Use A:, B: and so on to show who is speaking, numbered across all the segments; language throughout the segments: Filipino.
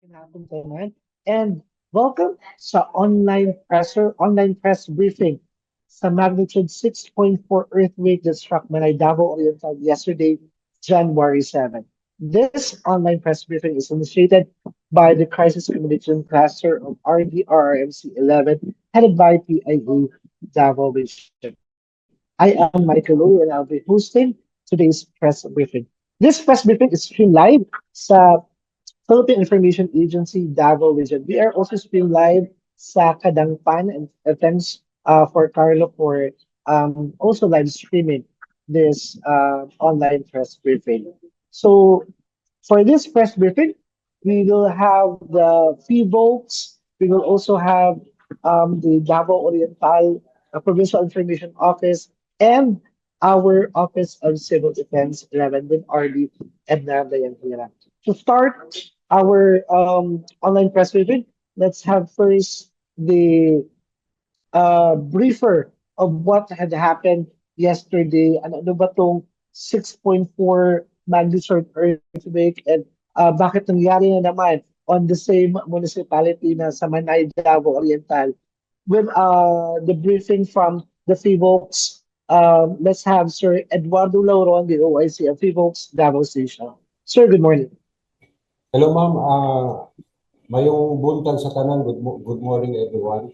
A: Magandang tanan. And welcome sa online press briefing sa magnitude 6.4 earthquake that struck Manay Davao Oriental yesterday, January 7. This online press briefing is initiated by the Crisis Communication Cluster of RDRRMC 11, headed by PIA Davao Region. I am Michael Louie and I'll be hosting today's press briefing. This press briefing is streamed live sa Philippine Information Agency, Davao Region. We are also streamed live sa Kadangpan, and thanks for Carlo for also live streaming this online press briefing. So for this press briefing, we will have the FIVOLKS. We will also have the Davao Oriental Provincial Information Office and our Office of Civil Defense 11 with RD and Nanda Yanhira. To start our online press briefing, let's have first the briefer of what had happened yesterday. Ano ba tong 6.4 magnitude earthquake and bakit nangyari na naman on the same municipality na sa Manay, Davao Oriental. With the briefing from the FIVOLKS, let's have Sir Eduardo Lauron, the OIC of FIVOLKS Davao Station. Sir, good morning.
B: Hello ma'am, mayong buntag sa tanan. Good morning everyone.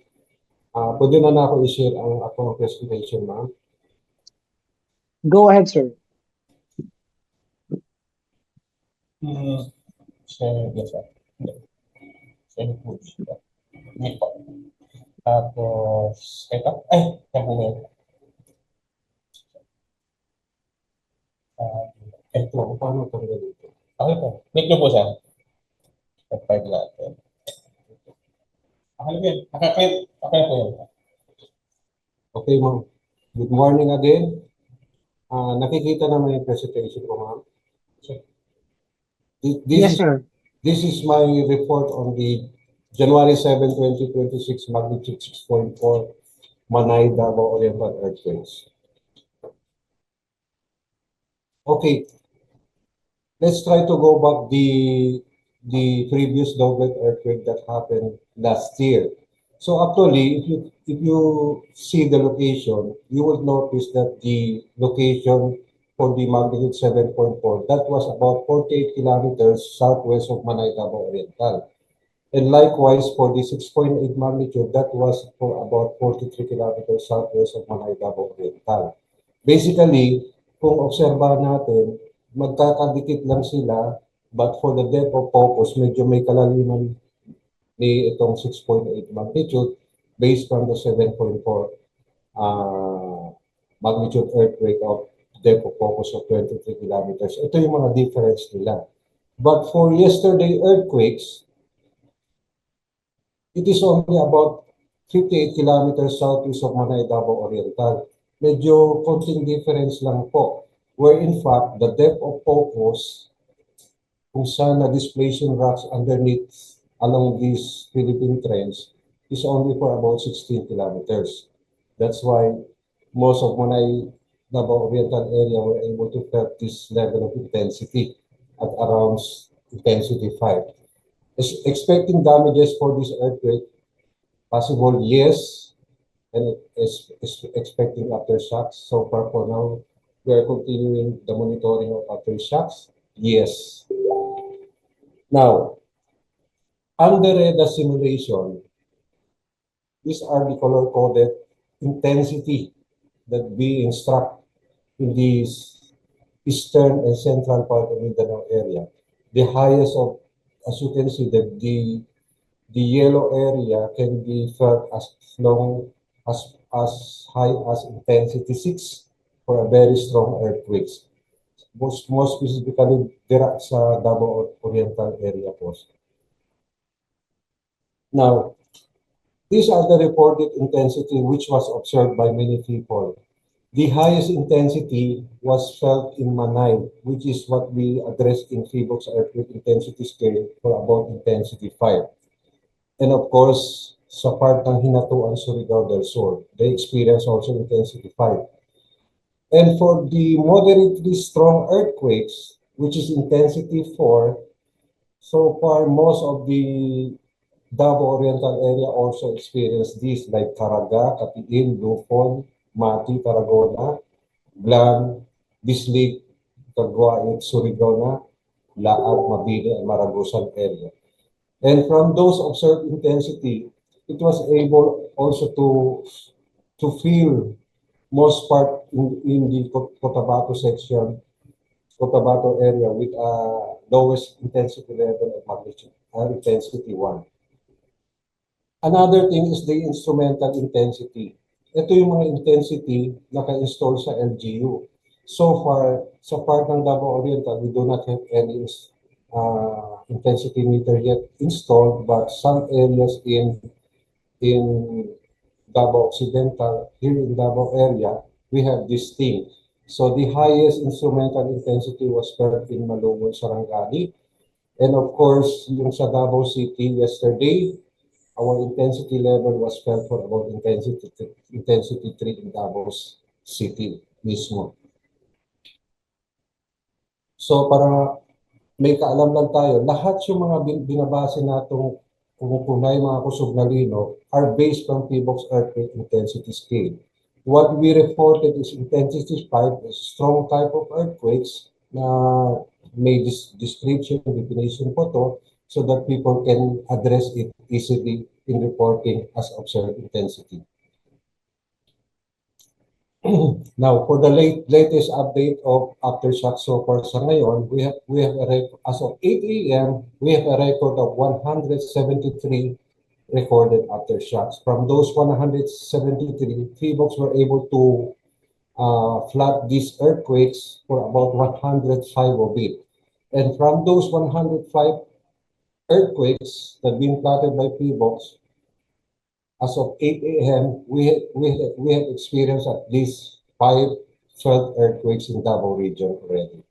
B: Pwede na ako i-share ang akong presentation ma'am.
A: Go ahead, sir.
C: Yes, sir. Send push. Hindi po. Tapos, ito. Yan po yun. Ito.
B: Paano ito dito?
C: Okay po. Make nyo po siya. F5 natin. Okay na yun. Okay po yun.
B: Okay ma'am. Good morning again. Nakikita naman yung presentation ko ma'am.
A: Yes, sir.
B: This is my report on the January 7, 2026 magnitude 6.4 Manay Davao Oriental earthquakes. Okay, let's try to go back the previous Douglas earthquake that happened last year. So actually, if you see the location, you will notice that the location for the magnitude 7.4, that was about 48 kilometers southwest of Manay Davao Oriental. And likewise, for the 6.8 magnitude, that was for about 43 kilometers southwest of Manay Davao Oriental. Basically, kung obserbahan natin, magkakadikit lang sila, but for the depth of focus, medyo may kalaliman ni itong 6.8 magnitude based on the 7.4 magnitude earthquake of depth of focus of 23 kilometers. Ito yung mga difference nila. But for yesterday earthquakes, it is only about 58 kilometers southeast of Manay Davao Oriental. Medyo konting difference lang po. Where in fact, the depth of focus kung saan na-displace yung rocks underneath along these Philippine trends is only for about 16 kilometers. That's why most of Manay Davao Oriental area were able to felt this level of intensity at around intensity 5. Expecting damages for this earthquake, possible yes, and expecting aftershocks. So far for now, we are continuing the monitoring of aftershocks, yes. Now, under the simulation, these are the color-coded intensity that being struck in this eastern and central part of Mindanao area. The highest of, as you can see, the yellow area can be felt as long as high as intensity 6 for a very strong earthquakes. More specifically, dira sa Davao Oriental area po. Now, these are the reported intensity which was observed by many people. The highest intensity was felt in Manay, which is what we addressed in FIVOLKS earthquake intensity scale for about intensity 5. And of course, sa part ng Hinatuan, Surigao del Sur, they experience also intensity 5. And for the moderately strong earthquakes, which is intensity 4, So far, most of the Davao Oriental area also experienced this, like Caraga, Katiil, Lufon, Mati, Tarragona, Glan, Bislig, Caguait, Surigao na, Laag, Mabini, and Maragusan area. And from those observed intensity, it was able also to feel most part in the Cotabato section, Cotabato area with lowest intensity level of magnitude, intensity 1. Another thing is the instrumental intensity. Ito yung mga intensity naka-install sa LGU. So far, sa part ng Davao Oriental, we do not have any intensity meter yet installed, but some areas in Davao Occidental, here in Davao area, we have this thing. So the highest instrumental intensity was felt in Malungon, Sarangani. And of course, yung sa Davao City yesterday, our intensity level was felt for about intensity 3 in Davao City mismo. So para may kaalam lang tayo, lahat yung mga binabase natong pumupunay mga kusog na lino are based from PBOX earthquake intensity scale. What we reported is intensity 5, a strong type of earthquakes na may description, definition po to, so that people can address it easily in reporting as observed intensity. Now, for the latest update of aftershock so far sa ngayon, we have as of 8 a.m., we have a record of 173 recorded aftershocks. From those 173, PBOX were able to flood these earthquakes for about 105 of it. And from those 105 earthquakes that being plotted by PBOX, as of 8 a.m., we have experienced at least 5 felt earthquakes in Davao region already.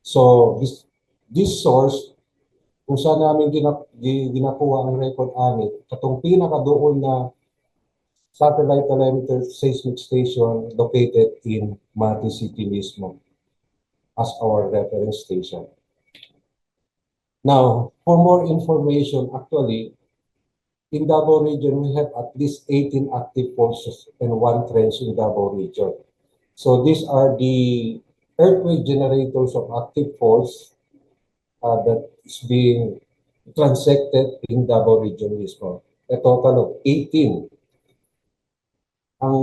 B: So this source, kung saan namin ginakuha ang record amin, katong pinakadoon na satellite telemeter seismic station located in Mati City mismo as our reference station. Now, for more information, actually, in Davao region, we have at least 18 active faults and 1 trench in Davao region. So these are the earthquake generators of active faults that is being transected in Davao region mismo. A total of 18. Ang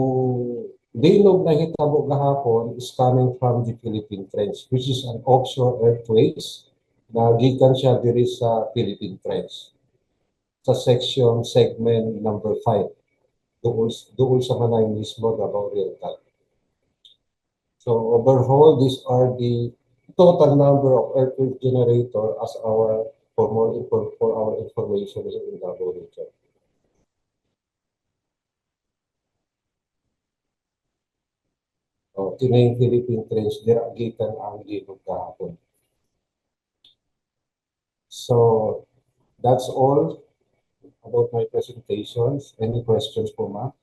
B: dinog na hitabo gahapon is coming from the Philippine Trench, which is an offshore earthquakes na gikan siya diri sa Philippine Trench. Sa section segment number 5 doon sa Manay mismo, Davao Oriental. So overall, these are the total number of earthquake generator as our for our information in Davao region. So, kini yung Philippine Trench, diragitan ang linog kahapon. So that's all about my presentations. Any questions po, ma'am?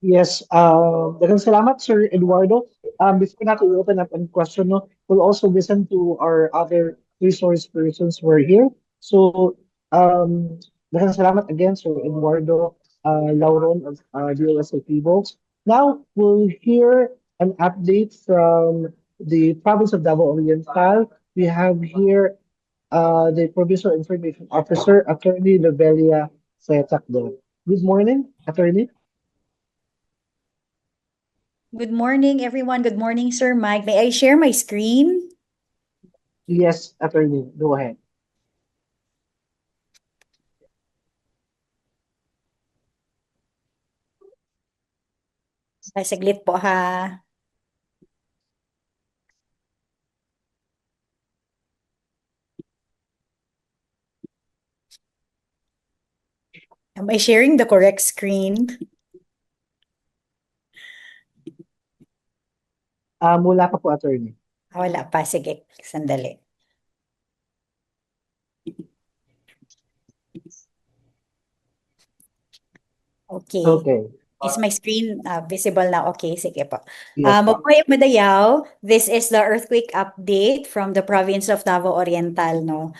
A: Yes, daghang salamat, Sir Eduardo. Before natin open up any question, no, we'll also listen to our other resource persons who are here. So, daghang salamat again, Sir Eduardo Lauron of DOSA Peoples. Now, we'll hear an update from the province of Davao Oriental. We have here the Provincial Information Officer, Attorney Lobelia Sayatacdo. Good morning, Attorney.
D: Good morning, everyone. Good morning, Sir Mike. May I share my screen?
A: Yes, Attorney, go ahead.
D: Saglit po ha. Am I sharing the correct screen?
A: Wala pa po, Attorney.
D: Wala pa. Sige, sandali. Okay.
A: Okay.
D: Is my screen visible now? Okay, sige po.
A: Yes, po.
D: Mabuhay Madayao, this is the earthquake update from the province of Davao Oriental, no?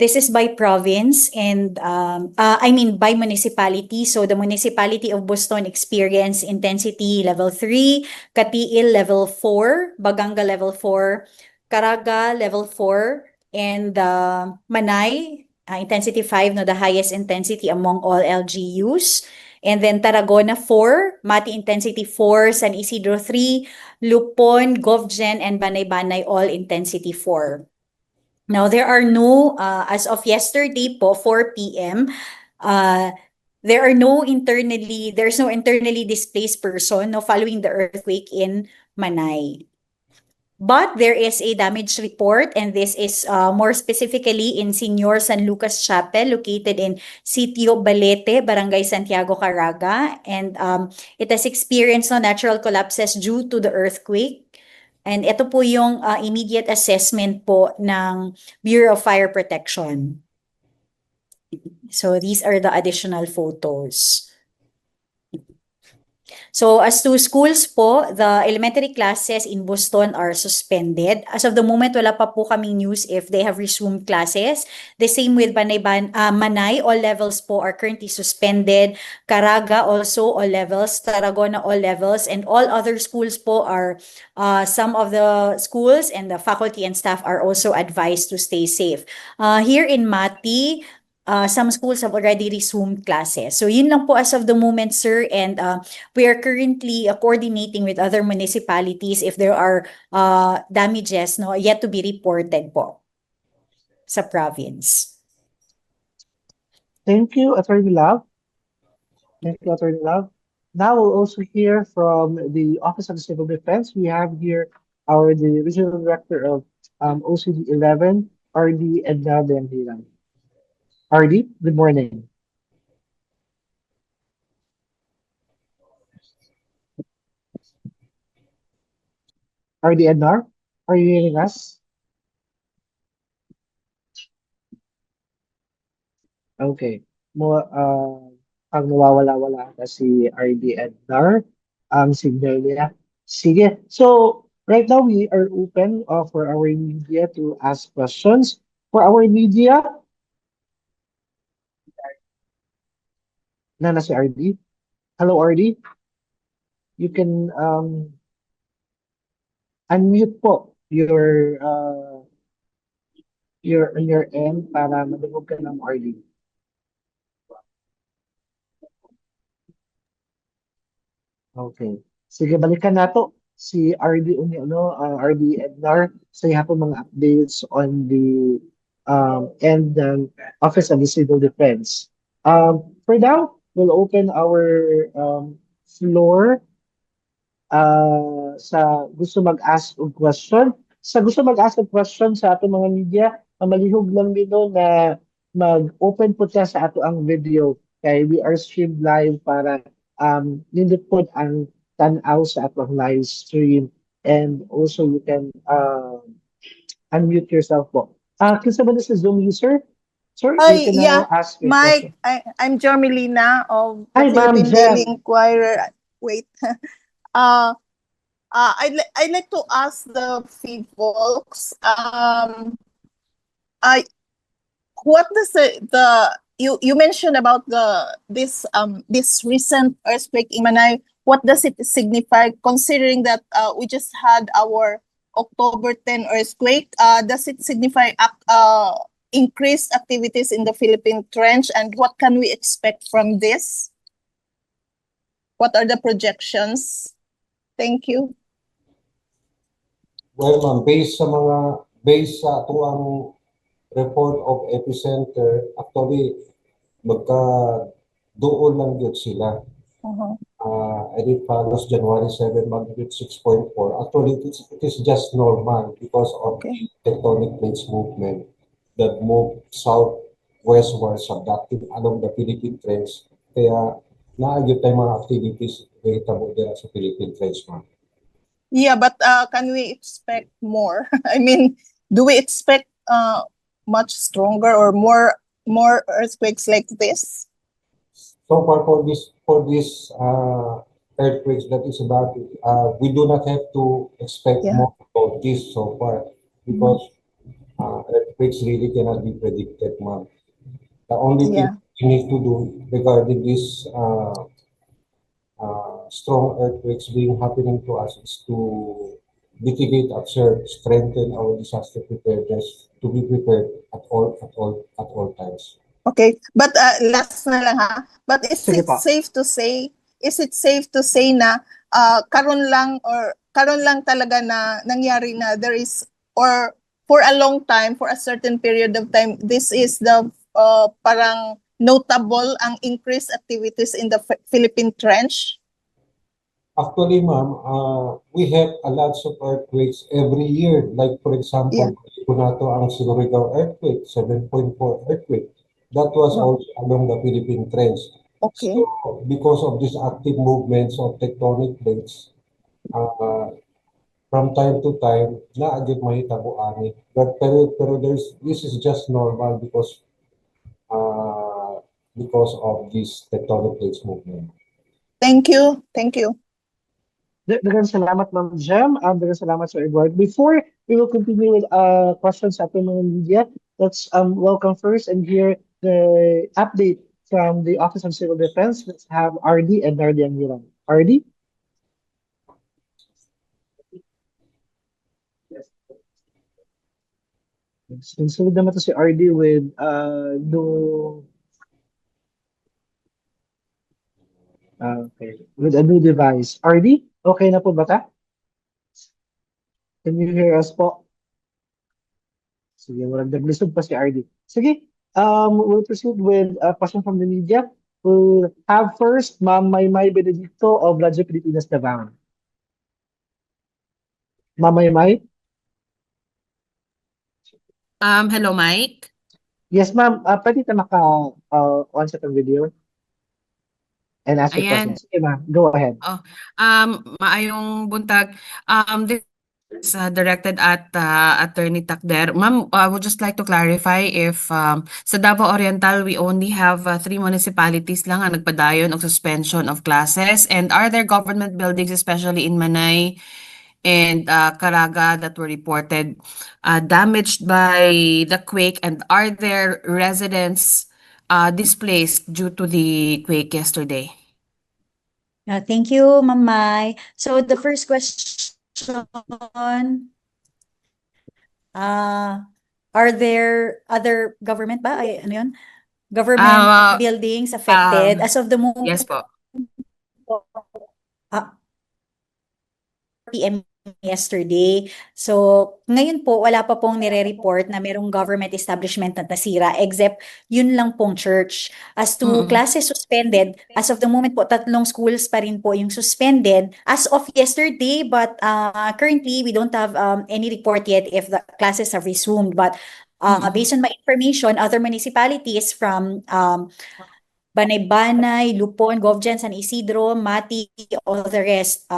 D: This is by province and I mean by municipality. So the municipality of Boston experienced intensity level 3, Katiil level 4, Baganga level 4, Caraga level 4, and Manay intensity 5, no, the highest intensity among all LGUs. And then Tarragona 4, Mati intensity 4, San Isidro 3, Lupon, Govgen, and Banay-Banay all intensity 4. Now, there are no, as of yesterday po, 4 p.m., there's no internally displaced person, no, following the earthquake in Manay. But there is a damage report, and this is more specifically in Senior San Lucas Chapel, located in Sitio Balete, Barangay Santiago, Caraga. And it has experienced no natural collapses due to the earthquake. And ito po yung immediate assessment po ng Bureau of Fire Protection. So these are the additional photos. So as to schools po, the elementary classes in Boston are suspended. As of the moment, wala pa po kaming news if they have resumed classes. The same with Manay, all levels po are currently suspended. Caraga also all levels, Tarragona all levels, and all other schools po are, some of the schools and the faculty and staff are also advised to stay safe. Here in Mati, some schools have already resumed classes. So yun lang po as of the moment, sir, and we are currently coordinating with other municipalities if there are damages no yet to be reported po sa province.
A: Thank you, Attorney Love. Thank you, Attorney Love. Now we'll also hear from the Office of the Civil Defense. We have here the Regional Director of OCD 11, RD Edna Bendilan. RD, good morning. RD Edna, are you hearing us? Okay. Mo ang nawawala-wala na si RD Ednar, ang signal niya. Sige. So, right now we are open for our media to ask questions. For our media, na si RD. Hello, RD. You can unmute po your end para madugog ka ng RD. Okay. Sige, balikan nato si RD RD Ednar sa ihapon mga updates on the and Office of the Civil Defense. For now, we'll open our floor sa gusto mag-ask og question. Sa gusto mag-ask og question sa ato mga media, malihog lang dito na mag-open po siya sa ato ang video kay we are streamed live para nindot po ang tan-aw sa ato ang live stream, and also you can unmute yourself po. Kinsa ba na sa Zoom user? Sir, you can now ask your question.
E: Mike, I'm Jormelina of the
A: Hi, Ma'am
E: Philippine
A: Jem.
E: Daily Inquirer. Wait. I'd like to ask the feed folks, what does you mentioned about this recent earthquake in Manay. What does it signify, considering that we just had our October 10 earthquake? Does it signify increased activities in the Philippine Trench, and what can we expect from this? What are the projections? Thank you.
B: Well, ma'am, based sa tuwang report of epicenter, actually doon lang yun sila. I think follows January 7, magnitude 6.4. Actually, it is just normal because of tectonic plates movement that move southwestward, subducting along the Philippine Trench. Kaya naayot tayo mga activities vegetable din sa Philippine Trench, ma'am.
E: Yeah, but can we expect more? I mean, do we expect much stronger or more earthquakes like this?
B: So far for this earthquakes that is about, we do not have to expect
E: Yeah.
B: more about this so far because earthquakes really cannot be predicted, ma'am. The only thing
E: Yeah.
B: we need to do regarding this strong earthquakes being happening to us is to mitigate, observe, strengthen our disaster preparedness to be prepared at all times.
E: Okay. But last na lang ha. But
A: Sige po.
E: is it safe to say na karon lang talaga na nangyari na there is, or for a long time, for a certain period of time, this is the parang notable ang increased activities in the Philippine Trench?
B: Actually, ma'am, we have a lots of earthquakes every year. Like for
E: Yeah.
B: example, Punato ang Surigao earthquake, 7.4 earthquake. That was
E: Oh.
B: also along the Philippine Trench.
E: Okay.
B: So, because of these active movements of tectonic plates, from time to time, naagit mahitabo ani. Pero this is just normal because of this tectonic plates movement.
E: Thank you. Thank you.
A: Daghang salamat, Ma'am Jem. Daghang salamat, Sir Edward. Before we will continue with questions sa ating mga media, let's welcome first and hear the update from the Office of Civil Defense. Let's have RD and Nardi Angiran. RD? Sunod naman to si RD with with a new device. RD, okay na po ba ta? Can you hear us po? Sige, walang naglisod pa si RD. Sige, we'll proceed with a question from the media. We'll have first Ma'am Maymay Benedicto of Radyo Pilipinas Davao. Ma'am Maymay?
F: Hello, Mike.
A: Yes, ma'am. Pwede ka naka-on sa video and ask your
F: Ayan.
A: questions. Sige, ma'am. Go ahead.
F: Maayong buntag. This is directed at Attorney Takder. Ma'am, I would just like to clarify if sa Davao Oriental, we only have 3 municipalities lang ang nagpadayon og suspension of classes. And are there government buildings, especially in Manay and Caraga, that were reported damaged by the quake? And are there residents displaced due to the quake yesterday?
D: Thank you, Ma'am Mai. So the first question, are there other government ba? Ay, ano yun? Government buildings affected? As of the moment,
F: Yes po.
D: PM yesterday. So, ngayon po, wala pa pong nire-report na merong government establishment na nasira, except yun lang pong church. As to classes suspended, as of the moment po, 3 schools pa rin po yung suspended as of yesterday, but currently, we don't have any report yet if the classes have resumed. But based on my information, other municipalities from Banay-Banay, Lupon, Govjan, San Isidro, Mati, all the rest,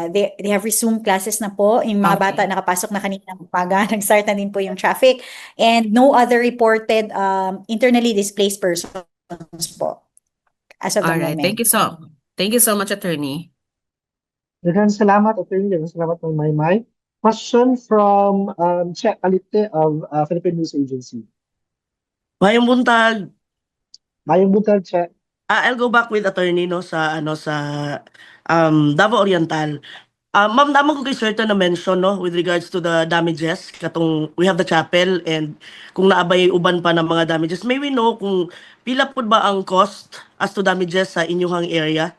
D: they have resumed classes na po. Yung mga bata nakapasok na kanina umaga, nag-start na din po yung traffic. And no other reported internally displaced persons po as of the
F: All right.
D: moment.
F: Thank you so much, Attorney.
A: Daghang salamat, Attorney. Daghang salamat, Ma'am Maymay. Question from Che Alite of Philippine News Agency.
G: Mayong buntag.
A: Mayong buntag, Che.
G: I'll go back with attorney no sa Davao Oriental. Ma'am, naman ko kay Sir na mention no with regards to the damages katong we have the chapel and kung naabay uban pa ng mga damages. May we know kung pila pud ba ang cost as to damages sa inyong area?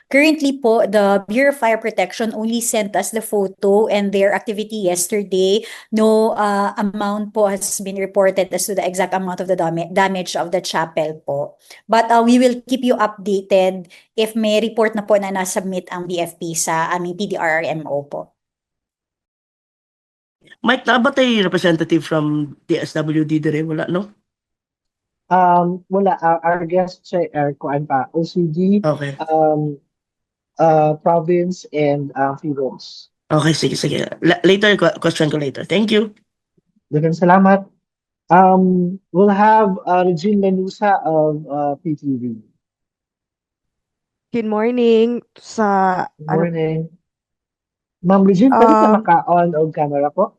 D: Currently po, the Bureau of Fire Protection only sent us the photo and their activity yesterday. No amount po has been reported as to the exact amount of the damage of the chapel po. But we will keep you updated if may report na po na nasubmit ang BFP sa aming PDRRMO po.
G: Mike, nabatay representative from DSWD dire wala no?
A: Wala. Our guest, Che, kuan pa, OCD,
G: Okay.
A: province, and Philippines.
G: Okay, sige. Later question ko later. Thank you.
A: Daghang salamat. We'll have Regine Lanusa of PTV.
H: Good morning sa
A: Good
H: ano
A: morning. Ma'am Regine, pwede ka
H: um
A: maka-on og camera po?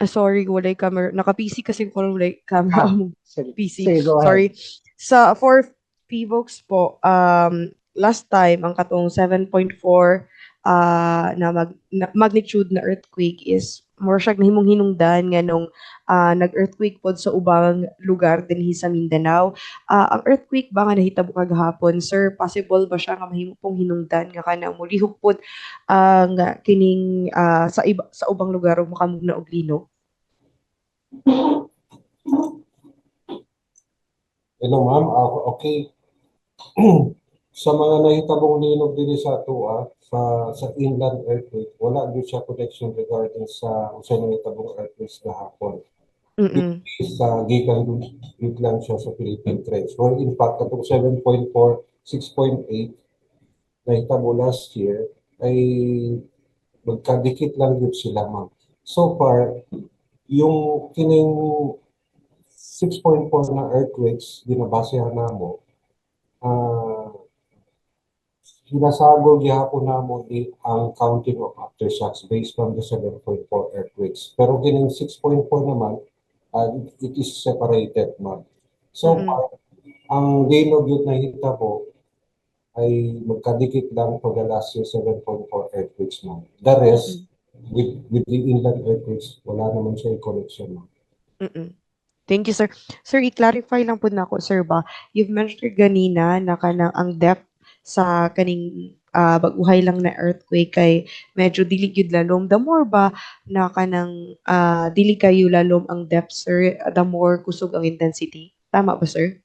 H: sorry walay camera naka-PC kasi ko walay camera
A: Ah,
H: mo
A: sige.
H: PC.
A: Sige, go ahead.
H: Sorry. Sa for PVOX po last time ang katong 7.4 magnitude na earthquake is more siya nahimong hinungdan nga nung nag-earthquake pod sa ubang lugar dinhi sa Mindanao. Ang earthquake ba nga nahitabo kagahapon, sir? Possible ba siya nga mahimo pong hinungdan nga kanang molihok pod ang kining sa ubang lugar ug makamugna og lino?
B: Hello ma'am, okay. Sa mga nahitabong linog din sa atua sa inland earthquake, wala gyud siya connection regarding sa usa nahitabong earthquakes gahapon.
H: Mm.
B: Sa gikan gud lang siya sa Philippine Trench. Or in fact, katong 7.4, 6.8 nahitabo last year ay magkadikit lang yun sila ma'am. So far, yung kining 6.4 na earthquakes, ginabasehan namo, sinasagol gihapon namo ang counting of aftershocks based from the 7.4 earthquakes. Pero kining 6.4 naman, it is separated ma'am. So
H: Mm.
B: far, ang linog yun na hitabo ay magkadikit lang for the last year 7.4 earthquakes ma'am. The rest, with the inland earthquakes, wala naman siya connection ma'am.
H: Mm. Thank you, sir. Sir, i-clarify lang po na ako, sir ba? You've mentioned ganina na kanang ang depth sa kaning baguhay lang na earthquake kay medyo dili gyud lalom. The more ba na kanang dili kayo lalom ang depth, sir, the more kusog ang intensity. Tama ba, sir?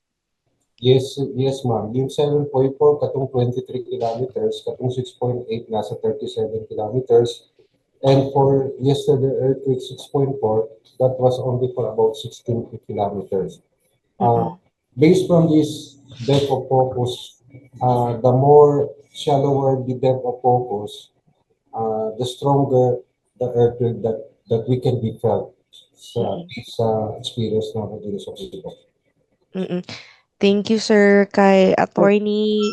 B: Yes, yes ma'am. Yung 7.4 katong 23 kilometers, katong 6.8 nasa 37 kilometers. And for yesterday earthquake 6.4, that was only for about 16 kilometers.
H: Mm.
B: Based from this depth of focus, the more shallower the depth of focus, the stronger the earthquake that we can be felt sa experience namin dito sa Pilipinas.
H: Mm. Thank you, sir, kay Attorney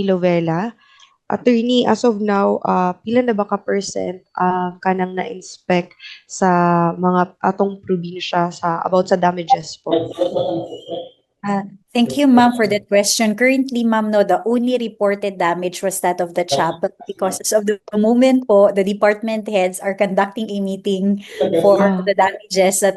H: Lovella. Attorney, as of now, pila na ba ka% kanang na-inspect sa mga atong probinsya about sa damages po?
D: Thank you, ma'am, for that question. Currently, ma'am, no, the only reported damage was that of the chapel because as of the moment po, the department heads are conducting a meeting for the damages of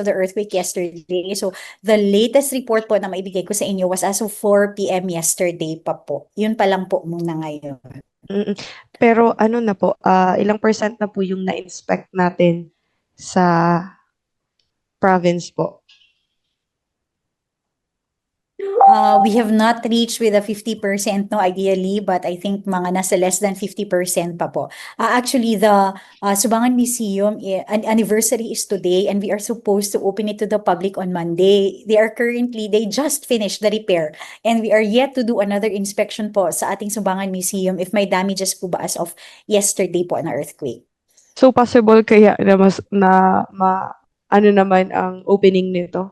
D: the earthquake yesterday. So, the latest report po na maibigay ko sa inyo was as of 4 p.m. yesterday pa po. Yun pa lang po muna ngayon.
H: Mm. Pero ano na po, ilang % na po yung na-inspect natin sa province po?
D: We have not reached with a 50%, no, ideally, but I think mga nasa less than 50% pa po. Actually, the Subangan Museum anniversary is today and we are supposed to open it to the public on Monday. They just finished the repair and we are yet to do another inspection po sa ating Subangan Museum if may damages po ba as of yesterday po na earthquake.
H: So possible kaya na ano naman ang opening nito?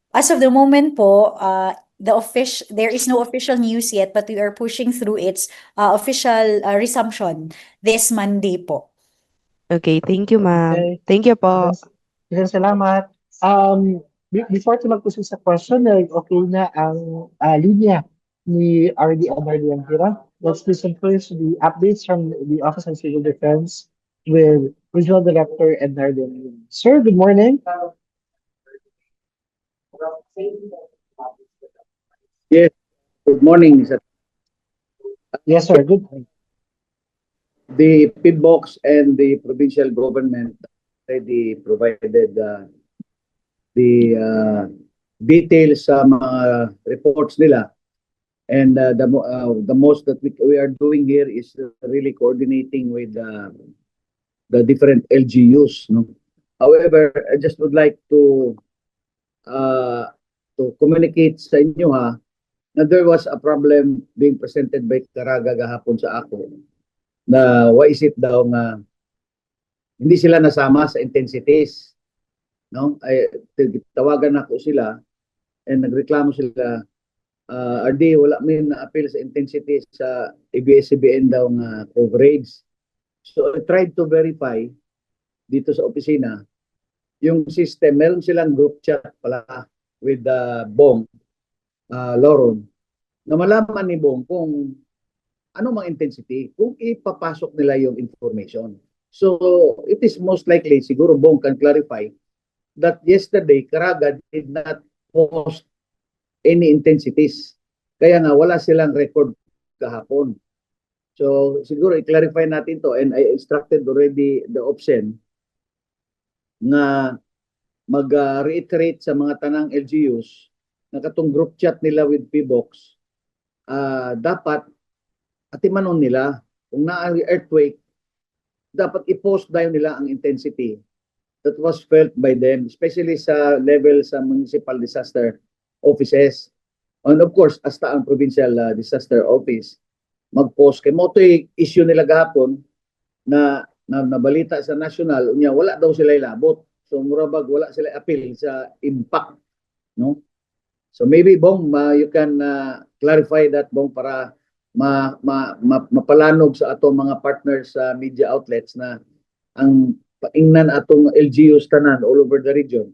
D: As of the moment po, there is no official news yet, but we are pushing through its official resumption this Monday po.
H: Okay, thank you, ma'am.
A: Okay.
H: Thank you po.
A: Maraming salamat. Before to mag-proceed sa question, okay na ang linya ni RD Amardi Antira. Let's listen first to the updates from the Office of Civil Defense with Regional Director Ednard. Sir, good morning.
I: Yes, good morning, sir.
A: Yes, sir. Good.
I: The PIBOX and the provincial government already provided the details sa mga reports nila. And the most that we are doing here is really coordinating with the different LGUs. No? However, I just would like to communicate sa inyo na there was a problem being presented by Caraga gahapon sa ako na why is it daw nga hindi sila nasama sa intensities, no? Ay tawagan ako sila and nagreklamo sila RD, wala may na-appeal sa intensity sa ABS-CBN daw nga coverage. So I tried to verify dito sa opisina yung system. Meron silang group chat pala with Bong Loron na malaman ni Bong kung ano mang intensity, kung ipapasok nila yung information. So it is most likely, siguro Bong can clarify, that yesterday Caraga did not post any intensities. Kaya nga wala silang record kahapon. So siguro i-clarify natin to, and I instructed already the OPSEN na mag-reiterate sa mga tanang LGUs na katong group chat nila with PBOX, dapat atimanon nila kung na-earthquake, dapat i-post daw nila ang intensity that was felt by them, especially sa level sa municipal disaster offices. And of course, hasta ang provincial disaster office mag-post kay mo issue nila gahapon na nabalita sa national unya wala daw sila ilabot, so murabag wala sila appeal sa impact, no? So maybe Bong, you can clarify that, Bong, para mapalanog sa atong mga partners sa media outlets na ang paingnan atong LGUs tanan all over the region,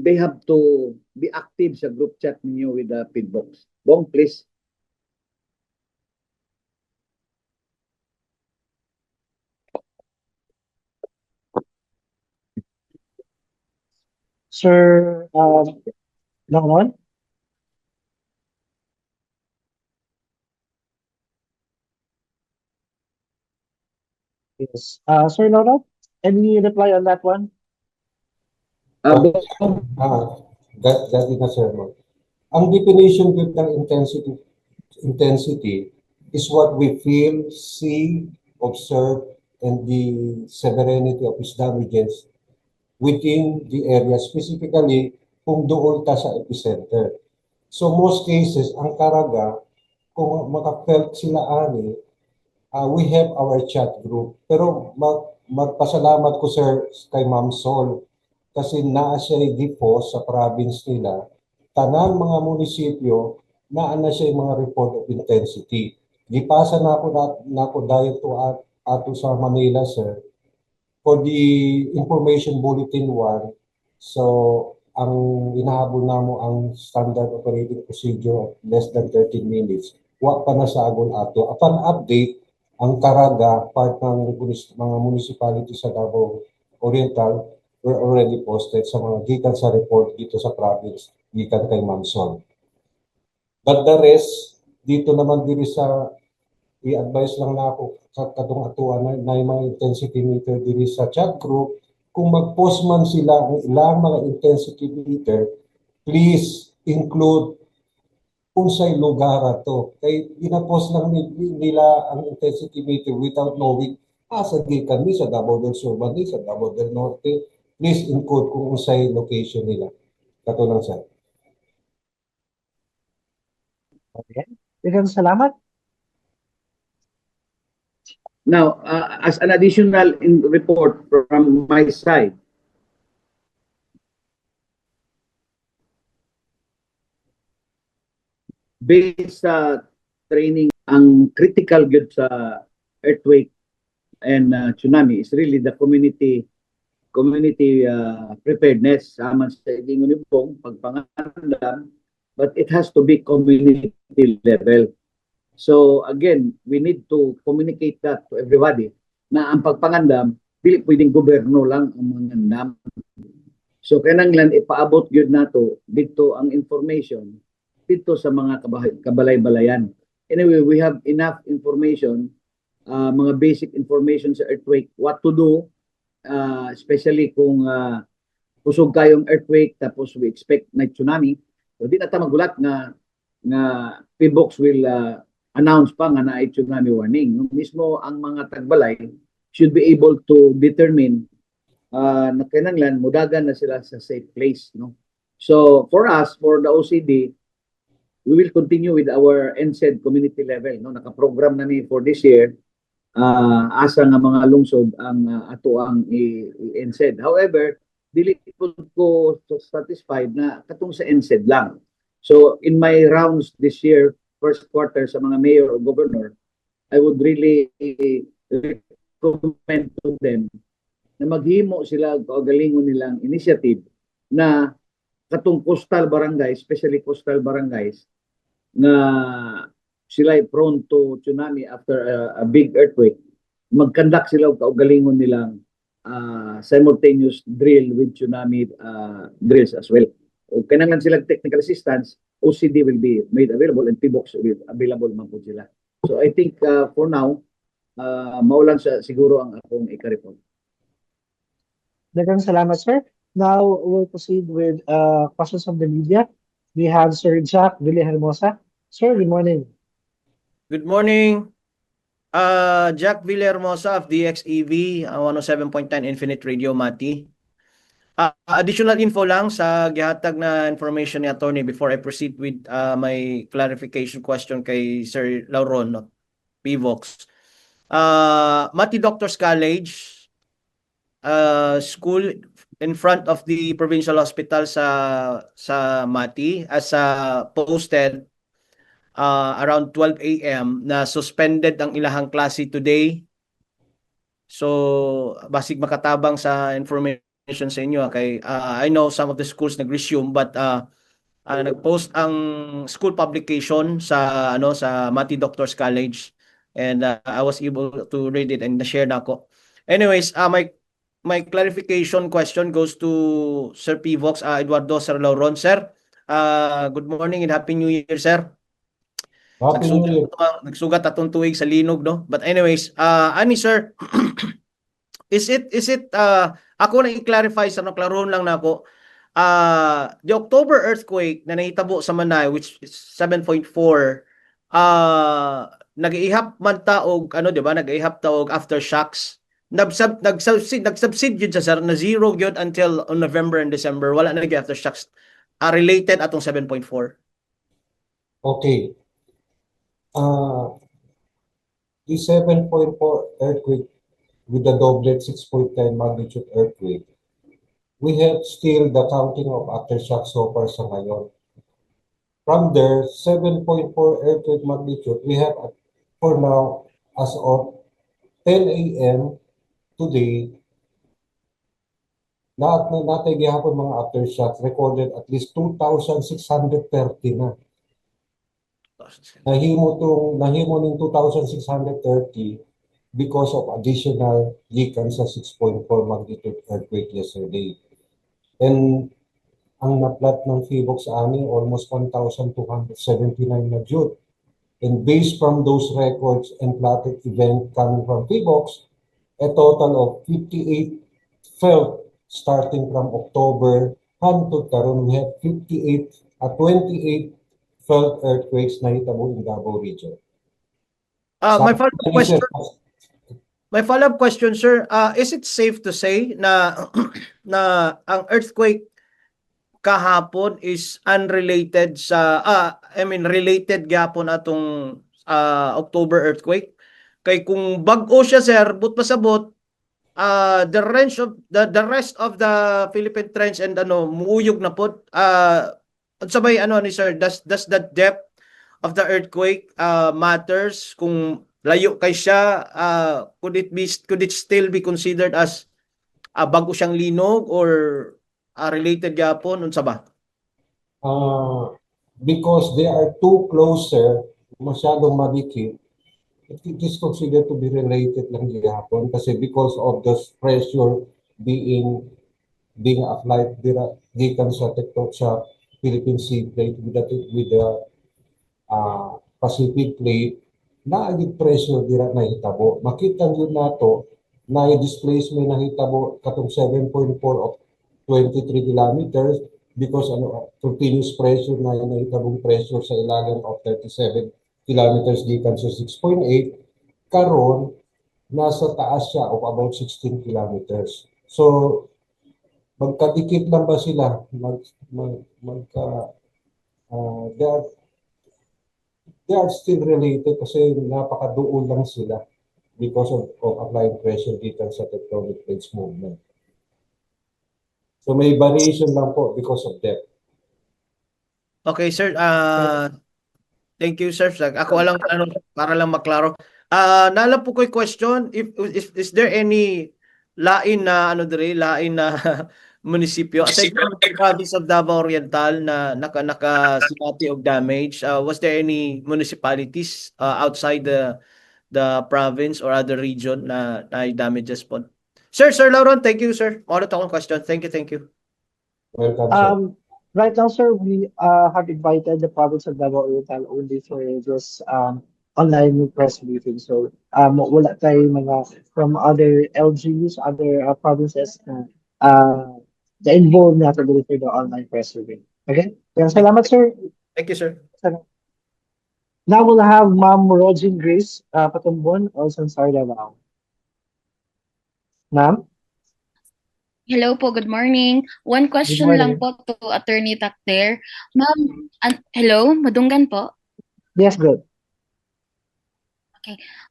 I: they have to be active sa group chat ninyo with the PBOX. Bong, please.
A: Sir Longnon? Yes. Sir Longnon, any reply on that one?
B: Gati na, sir. Ang definition ng intensity is what we feel, see, observe, and the severity of its damages within the area, specifically kung doon ta sa epicenter. So most cases, ang Caraga, kung makafelt sila ani, we have our chat group. Pero magpasalamat ko, sir, kay Ma'am Sol, kasi naa siya i-depost sa province nila, tanan mga munisipyo, naa na siya yung mga report of intensity. Gipasa na ako dahil to ato sa Manila, sir, for the information bulletin 1. So, ang inahabol namo ang standard operating procedure of less than 13 minutes. Wa pa na sa agol ato. Upon update, ang Caraga, part ng mga municipality sa Davao Oriental, were already posted sa mga gikan sa report dito sa province, gikan kay Ma'am Sol. But the rest, dito naman diri sa i-advise lang na ako sa katong atuan na yung mga intensity meter diri sa chat group, kung mag-post man sila ang ilang mga intensity meter, please include unsay lugar ato. Kay gina-post lang nila ang intensity meter without knowing sa gikan ni sa Davao del Sur, ni sa Davao del Norte. Please include kung unsay location nila. Kato lang, sir.
A: Okay. Daghang salamat.
I: Now, as an additional report from my side, based sa training, ang critical good sa earthquake and tsunami is really the community preparedness, sama sa igingon ni Bong, pagpangandam, but it has to be community level. So again, we need to communicate that to everybody na ang pagpangandam, dili pwedeng gobyerno lang ang mangandam. So kinahanglan ipaabot gyud nato dito ang information dito sa mga kabalay-balayan. Anyway, we have enough information, mga basic information sa earthquake, what to do, especially kung kusog kayong earthquake tapos we expect na tsunami. So di na ta magulat nga PBOX will announce pa nga na tsunami warning. Mismo ang mga tagbalay should be able to determine na kinahanglan mudagan na sila sa safe place, no? So for us, for the OCD, we will continue with our NSED community level, no? Naka-program na ni for this year. Asa nga mga lungsod ang ato ang i-NSED. However, dili ko satisfied na katong sa NSED lang. So in my rounds this year, first quarter sa mga mayor o governor, I would really recommend to them na maghimo sila og kaugalingon nilang initiative na katong coastal barangay, especially coastal barangays, na sila ay prone to tsunami after a big earthquake, mag-conduct sila og kaugalingon nilang simultaneous drill with tsunami drills as well. O kinahanglan silang technical assistance, OCD will be made available and PBOX will be available man po sila. So I think for now, maulan sa siguro ang akong ika-report.
A: Daghang salamat, sir. Now, we'll proceed with questions from the media. We have Sir Jack Villahermosa. Sir, good morning.
J: Good morning. Jack Villahermosa of DXEV, 107.9 Infinite Radio Mati. Additional info lang sa gihatag na information ni attorney before I proceed with my clarification question kay Sir Lauron of PVOX. Mati Doctors College school in front of the provincial hospital sa Mati as posted around 12 a.m. na suspended ang ilahang klase today. So basig makatabang sa information sa inyo kay I know some of the schools nag-resume but nag-post ang school publication sa sa Mati Doctors College and I was able to read it and na-share na ako. Anyways, my clarification question goes to Sir PVOX, Eduardo Sir Lauron. Sir, good morning and Happy New Year, sir.
B: Happy New Year.
J: Nagsugat atong tuig sa linog, no? But anyways, ani sir, is it ako na i-clarify sa naklaron lang nako. The October earthquake na nahitabo sa Manay which is 7.4 nag-ihap man ta og di ba nag-ihap ta og aftershocks. Nagsubside yun sa sir na zero yun until on November and December wala na nag-aftershocks related atong 7.4.
B: Okay. The 7.4 earthquake with the doublet 6.10 magnitude earthquake, we have still the counting of aftershocks so far sa ngayon. From there, 7.4 earthquake magnitude, we have for now, as of 10 a.m. today, natay gihapon mga aftershocks recorded at least 2,630 na. Nahimo ning 2,630 because of additional gikan sa 6.4 magnitude earthquake yesterday. And ang naplat ng PVOX sa amin, almost 1,279 na jud. And based from those records and platted event coming from PVOX, a total of 58 felt starting from October hangtod karon we have 28 felt earthquakes na hitabo in Davao region.
J: My follow-up question, sir, is it safe to say na ang earthquake kahapon is unrelated sa related gyapon atong October earthquake? Kay kung bag-o siya, sir, but pasabot the rest of the Philippine Trench and muuyog na pod sabay ni sir, does the depth of the earthquake matters kung layo kay siya, could it still be considered as bago siyang linog or related gyapon unsa ba?
B: Because they are too closer, masyadong madikit, it is considered to be related lang gyapon kasi because of the pressure being applied gikan sa tektok sa Philippine Sea Plate with the Pacific Plate, naagit pressure dira na hitabo. Makita yun nato na yung displacement na hitabo katong 7.4 of 23 kilometers because continuous pressure na yung nahitabong pressure sa ilagan of 37 kilometers gikan sa 6.8, karon nasa taas siya of about 16 kilometers. So magkadikit lang ba sila? They are still related kasi napakaduol lang sila because of applying pressure dito sa tectonic plates movement. So may variation lang po because of depth.
J: Okay, sir. Thank you, sir. Ako lang tanong para lang maklaro. Naalala po ko yung question, if is there any lain na lain na munisipyo aside from the province of Davao Oriental na nakasimati og damage, was there any municipalities outside the province or other region na damages po? Sir Lauron, thank you, sir. All the question. Thank you.
B: Welcome, sir.
A: Right now, sir, we have invited the province of Davao Oriental only for this online press briefing. So, wala tayong mga from other LGUs, other provinces na involved natin for the online press briefing. Okay? Kaya salamat, sir.
J: Thank you, sir.
A: Now we'll have Ma'am Rogin Grace Patumbon, also in Davao. Ma'am?
K: Hello po, good morning. One question lang po to Attorney Takder. Ma'am, hello, madunggan po?
A: Yes, good.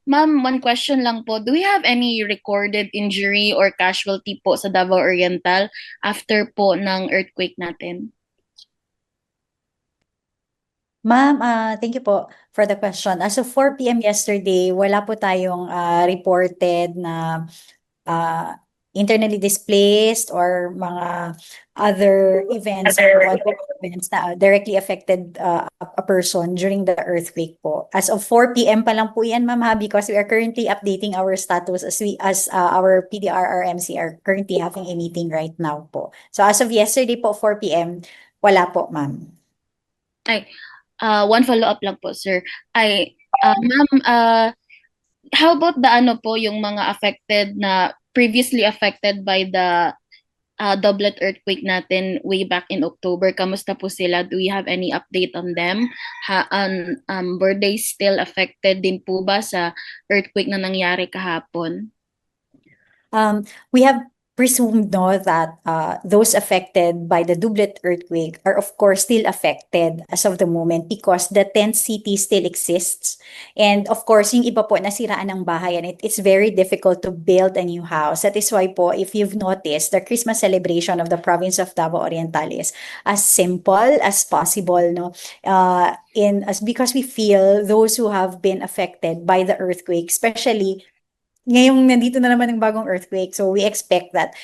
K: Ma'am, one question lang po. Do we have any recorded injury or casualty po sa Davao Oriental after po ng earthquake natin?
D: Ma'am, thank you po for the question. As of 4 p.m. yesterday, wala po tayong reported na internally displaced or mga other events or other events na directly affected a person during the earthquake po. As of 4 p.m. pa lang po yan, ma'am, because we are currently updating our status as our PDRRMC are currently having a meeting right now po. So as of yesterday po, 4 p.m., wala po, ma'am.
K: One follow-up lang po, sir. Ma'am, how about yung mga affected na previously affected by the doublet earthquake natin way back in October? Kamusta po sila? Do we have any update on them? Were they still affected din po ba sa earthquake na nangyari kahapon?
D: We have presumed that those affected by the doublet earthquake are of course still affected as of the moment because the tent city still exists. And of course, yung iba po nasiraan ng bahay and it's very difficult to build a new house. That is why po, if you've noticed, the Christmas celebration of the province of Davao Oriental is as simple as possible, no? Because we feel those who have been affected by the earthquake, especially ngayong nandito na naman ng bagong earthquake, so we expect that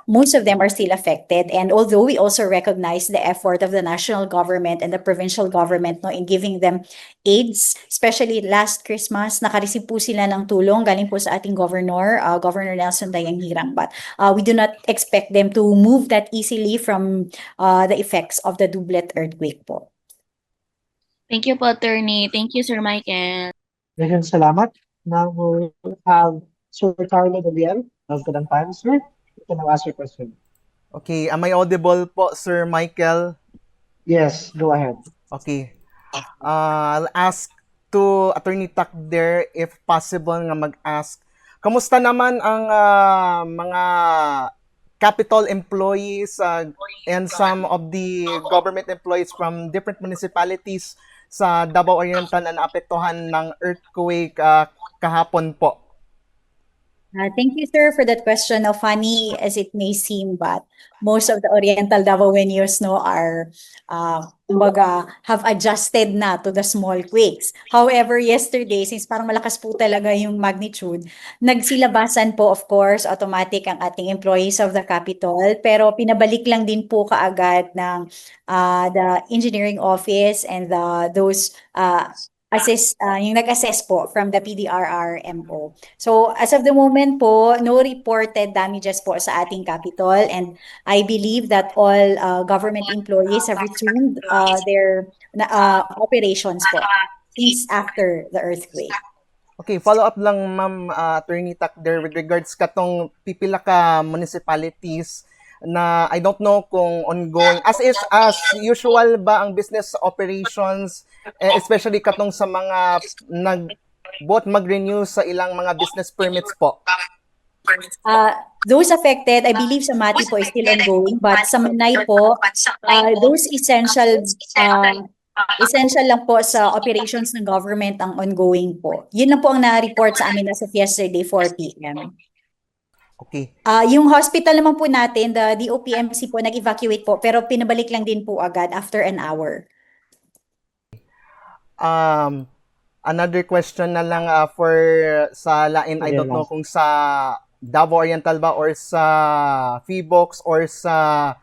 D: most of them are still affected. And although we also recognize the effort of the national government and the provincial government in giving them aids, especially last Christmas, nakareceive po sila ng tulong galing po sa ating governor, Governor Nelson Dayang Hirang. But we do not expect them to move that easily from the effects of the doublet earthquake po.
K: Thank you po, Attorney. Thank you, Sir Michael.
A: Maraming salamat. Now we'll have Sir Carlo Daviel of Gadang Times. Sir, you can now ask your question.
L: Okay, am I audible po, Sir Michael?
A: Yes, go ahead.
L: Okay. I'll ask to Attorney Takder if possible nga mag-ask. Kamusta naman ang mga capital employees and some of the government employees from different municipalities sa Davao Oriental na naapektuhan ng earthquake kahapon po?
D: Thank you, sir, for that question. Now, funny as it may seem, but most of the Oriental Davaoenos are have adjusted na to the small quakes. However, yesterday, since parang malakas po talaga yung magnitude, nagsilabasan po, of course, automatic ang ating employees of the Capitol, pero pinabalik lang din po kaagad ng the engineering office and those yung nag-assess po from the PDRRMO. So as of the moment po, no reported damages po sa ating Capitol, and I believe that all government employees have resumed their operations po since after the earthquake.
L: Okay, follow up lang, Ma'am Attorney Takder, with regards katong pipila ka municipalities na I don't know kung ongoing as usual ba ang business operations, especially katong sa mga mag-renew sa ilang mga business permits po.
D: Those affected, I believe sa Mati po is still ongoing, but sa Manay po, those essential lang po sa operations ng government ang ongoing po. Yun lang po ang na-report sa amin as of yesterday, 4 p.m.
L: Okay.
D: Yung hospital naman po natin, the DOPMC po, nag-evacuate po, pero pinabalik lang din po agad after an hour.
L: Another question na lang for sa lain, I
A: Sige,
L: don't know
A: last.
L: kung sa Davao Oriental ba or sa Feebox or sa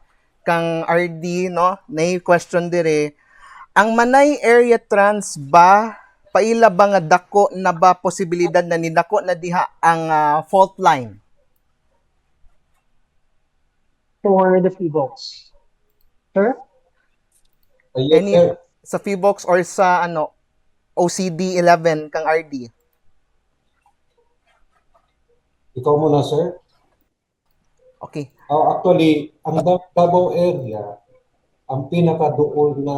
L: kang RD, no? Nay question dire. Ang Manay Area Trans ba paila ba nga dako na ba posibilidad na nidako na diha ang fault line?
A: For the Feebox. Sir?
B: Yes,
L: Any
B: sir.
L: sa Feebox or sa OCD 11 kang RD?
B: Ikaw muna, sir.
L: Okay.
B: Actually, ang Davao area, ang pinakadool na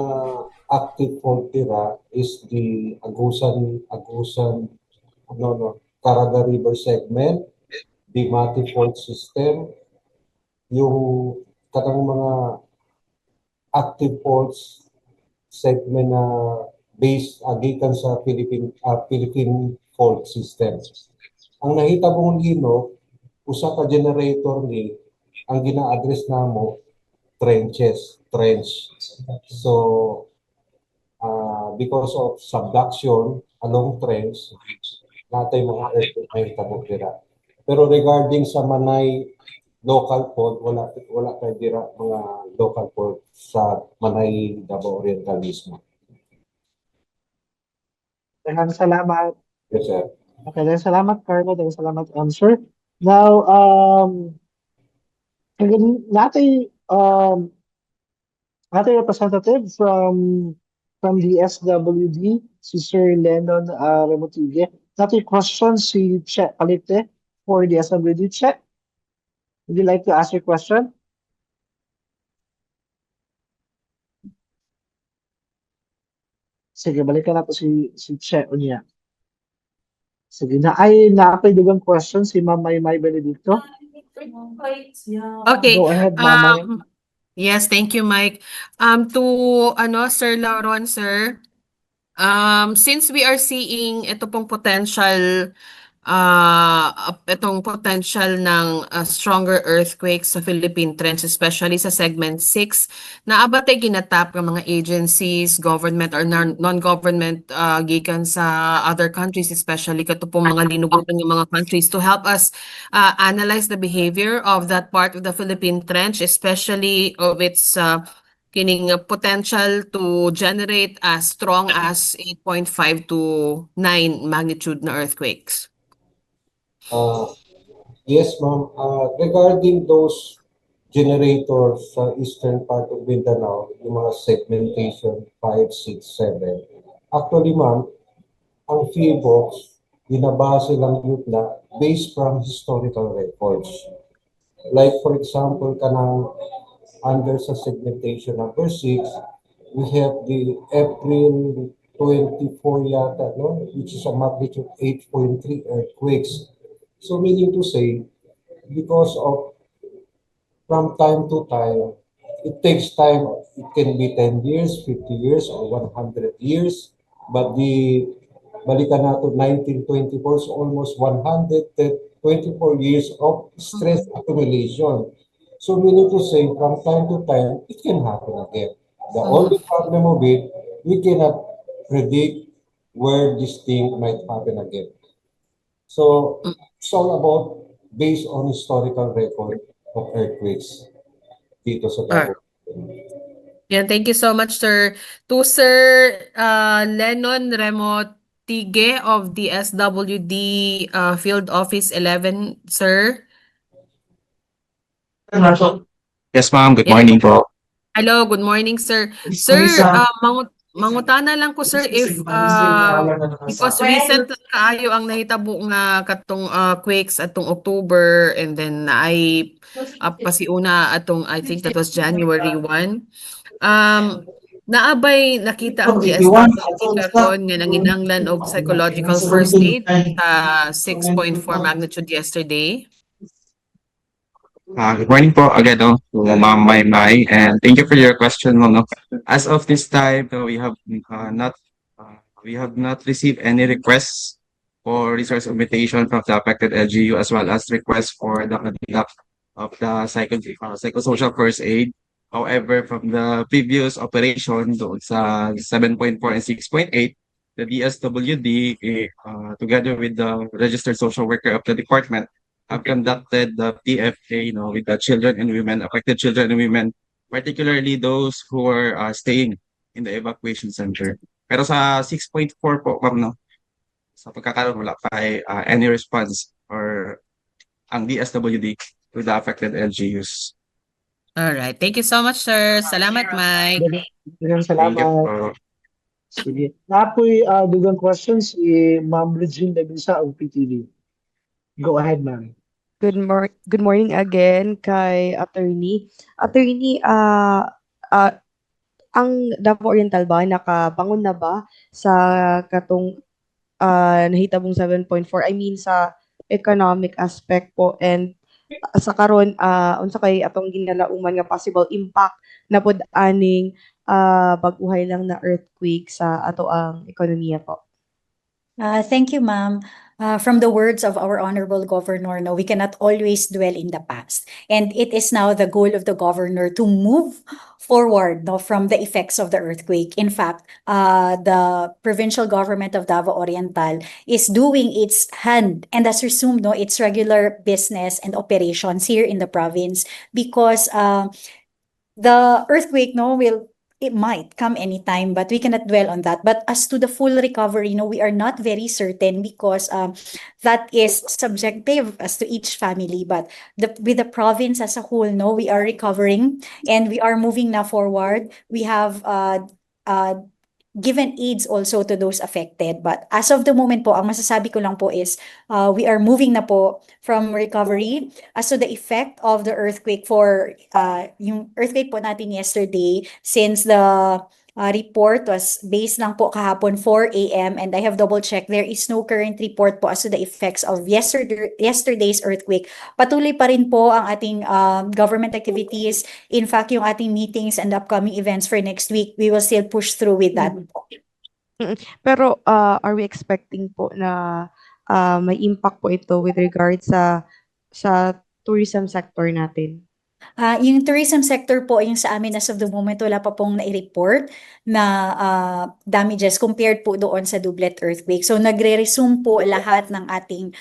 B: active fault tira is the Caraga River segment, the Mati fault system, yung katang mga active faults segment na based gikan sa Philippine fault system. Ang nahitabong lino, usa ka generator ni ang gina-address namo trench. So because of subduction along trench, natay mga earthquake na hitabo dira. Pero regarding sa Manay local fault, wala kay dira mga local fault sa Manay Davao Oriental mismo.
A: Daghang salamat.
B: Yes, sir.
A: Okay, daghang salamat, Carlo. Daghang salamat, answer. Now, natay representative from the SWD, si Sir Lennon Remotigue. Natay question si Che Palite for the SWD. Che, would you like to ask your question? Sige, balikan nato si Che unya. Sige, naapay dugang question si Ma'am Maymay Benedicto.
F: Okay.
A: Go ahead, Ma'am May.
F: Yes, thank you, Mike. To Sir Lauron, sir, since we are seeing ito pong potential ng stronger earthquakes sa Philippine Trench, especially sa segment 6, naabot ay ginatap ng mga agencies, government or non-government gikan sa other countries, especially kato pong mga linugutan ng mga countries to help us analyze the behavior of that part of the Philippine Trench, especially of its kining potential to generate as strong as 8.5 to 9 magnitude na earthquakes.
B: Yes, ma'am. Regarding those generators sa eastern part of Mindanao, yung mga segmentation 5, 6, 7. Actually, ma'am, ang Feebox, binabase lang yun na based from historical records. Like, for example, kanang under sa segmentation number 6, we have the April 24 yata, no? Which is a magnitude 8.3 earthquakes. So meaning to say, because of from time to time, it takes time. It can be 10 years, 50 years, or 100 years. But the balikan nato 1924 is almost 124 years of stress accumulation. So meaning to say, from time to time, it can happen again. The only problem of it, we cannot predict where this thing might happen again. So it's all about based on historical record of earthquakes dito sa Davao.
F: Yeah, thank you so much, sir. To Sir Lennon Remotigue of the SWD Field Office 11, sir.
M: Yes, ma'am. Good
F: Yeah.
M: morning po.
F: Hello, good morning, sir. Sir, mangutana lang ko, sir, if because recent lang kaayo ang nahitabo nga katong quakes atong October, and then ay pasiuna atong, I think that was January 1. Naabay nakita ang DSWD karon nga nanginahanglan og psychological first aid sa 6.4 magnitude yesterday.
M: Good morning po again, to Ma'am Maymay, and thank you for your question, ma'am. As of this time, we have not received any requests for resource augmentation from the affected LGU, as well as requests for the conduct of the psychosocial first aid. However, from the previous operation doon sa 7.4 and 6.8, the DSWD, together with the registered social worker of the department, have conducted the PFA, with the children and women, affected children and women, particularly those who are staying in the evacuation center. Pero sa 6.4 po, ma'am, no, sa pagkakaroon wala pa any response or ang DSWD to the affected LGUs.
F: All right. Thank you so much, sir. Salamat, Mike.
A: Daghang
M: Thank you
A: salamat.
M: po.
A: Sige. Napoy dugang questions si Ma'am Regine Labisa of PTV. Go ahead, ma'am.
H: Good morning again kay attorney. Attorney, ang Davao Oriental ba nakabangon na ba sa katong nahitabong 7.4? I mean sa economic aspect po, and sa karon unsa kay atong ginalauman nga possible impact na pud aning baguhay lang na earthquake sa ato ang ekonomiya po.
D: Thank you, ma'am. From the words of our honorable governor, no, we cannot always dwell in the past. And it is now the goal of the governor to move forward, no, from the effects of the earthquake. In fact, the provincial government of Davao Oriental is doing its hand and has resumed, no, its regular business and operations here in the province because the earthquake, no, it might come anytime, but we cannot dwell on that. But as to the full recovery, we are not very certain because that is subjective as to each family. But with the province as a whole, we are recovering and we are moving now forward. We have given aids also to those affected. But as of the moment po, ang masasabi ko lang po is we are moving na po from recovery. As to the effect of the earthquake for yung earthquake po natin yesterday, since the report was based lang po kahapon 4 a.m. and I have double checked, there is no current report po as to the effects of yesterday's earthquake. Patuloy pa rin po ang ating government activities. In fact, yung ating meetings and upcoming events for next week, we will still push through with that.
H: Pero are we expecting po na may impact po ito with regards sa tourism sector natin?
D: Yung tourism sector po, yung sa amin as of the moment, wala pa pong nai-report na damages compared po doon sa Dublet earthquake. So nagre-resume po lahat ng ating